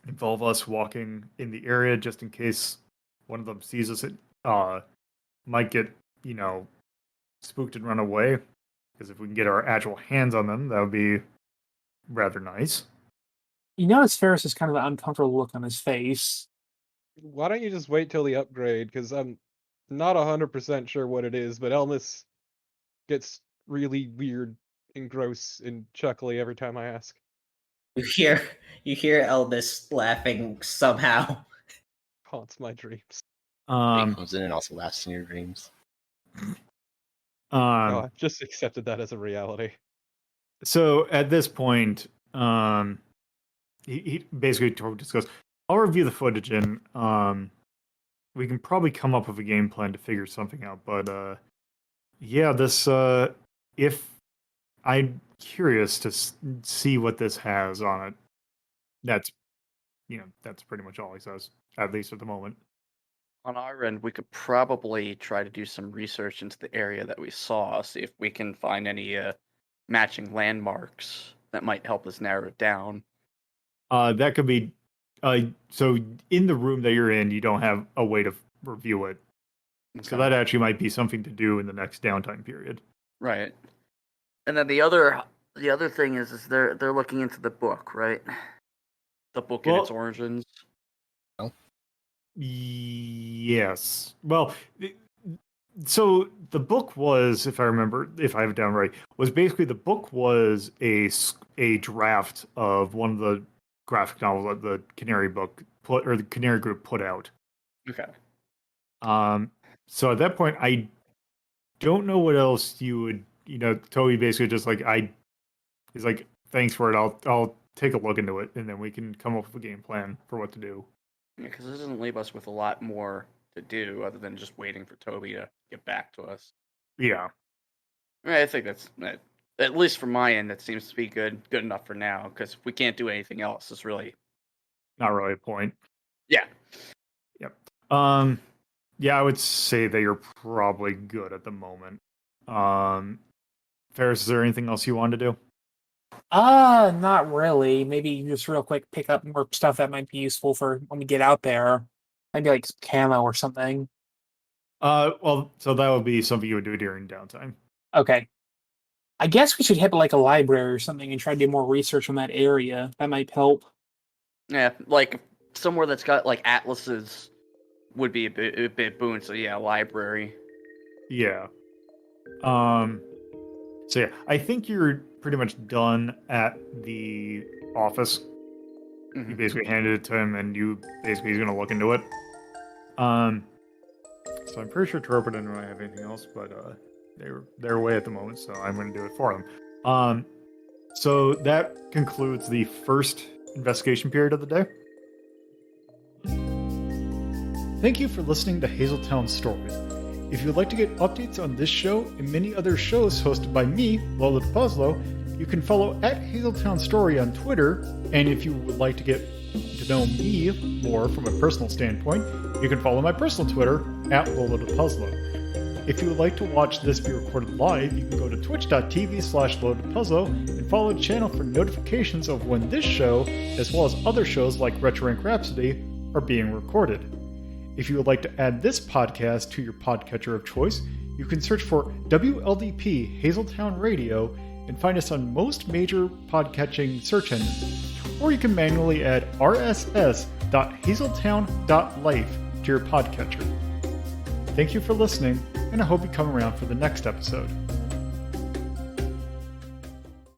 involve us walking in the area just in case one of them sees us. It might get, spooked and run away. Because if we can get our actual hands on them, that would be rather nice. You notice Ferrus is kind of an uncomfortable look on his face. Why don't you just wait till the upgrade? Because I'm not 100% sure what it is, but Elmas gets really weird and gross and chuckly every time I ask. you hear Elvis laughing somehow. Haunts my dreams. He comes in and also laughs in your dreams. Oh, I've just accepted that as a reality. So at this point, he basically just goes, I'll review the footage and we can probably come up with a game plan to figure something out. But yeah, this if I'm curious to see what this has on it. That's pretty much all he says, at least at the moment. On our end, we could probably try to do some research into the area that we saw, see if we can find any matching landmarks that might help us narrow it down. That could be. So in the room that you're in, you don't have a way to review it. Okay. So that actually might be something to do in the next downtime period. Right. And then the other thing is they're looking into the book, right? The book and its origins. Oh. Yes. Well, so the book was, if I have it down right, was basically the book was a draft of one of the graphic novels that the Canary the Canary Group put out. Okay. So at that point, I don't know what else you would, Toby basically just he's like, thanks for it. I'll take a look into it, and then we can come up with a game plan for what to do. Yeah, because this doesn't leave us with a lot more to do other than just waiting for Toby to get back to us. Yeah. I think that's, at least from my end, that seems to be good enough for now, because if we can't do anything else, it's really... Not really a point. Yeah. Yep. Yeah, I would say that you're probably good at the moment. Ferrus, is there anything else you wanted to do? Not really. Maybe just real quick pick up more stuff that might be useful for when we get out there. Maybe like some camo or something. Well, so that would be something you would do during downtime. Okay. I guess we should hit like a library or something and try to do more research on that area. That might help. Yeah, like somewhere that's got like atlases would be a bit boon. So yeah, library. Yeah. So yeah, I think you're pretty much done at the office. You basically handed it to him, and you basically he's gonna look into it. So I'm pretty sure Torpid didn't really have anything else, but they're away at the moment, so I'm gonna do it for them. So that concludes the first investigation period of the day. Thank you for listening to Hazeltown Stories. If you would like to get updates on this show and many other shows hosted by me, LoloDePuzlo, you can follow at Hazeltown Story on Twitter, and if you would like to get to know me more from a personal standpoint, you can follow my personal Twitter at LoloDePuzlo. If you would like to watch this be recorded live, you can go to twitch.tv/LoloDePuzlo and follow the channel for notifications of when this show, as well as other shows like Retro Rank Rhapsody, are being recorded. If you would like to add this podcast to your podcatcher of choice, you can search for WLDP Hazeltown Radio and find us on most major podcatching search engines. Or you can manually add rss.hazeltown.life to your podcatcher. Thank you for listening, and I hope you come around for the next episode.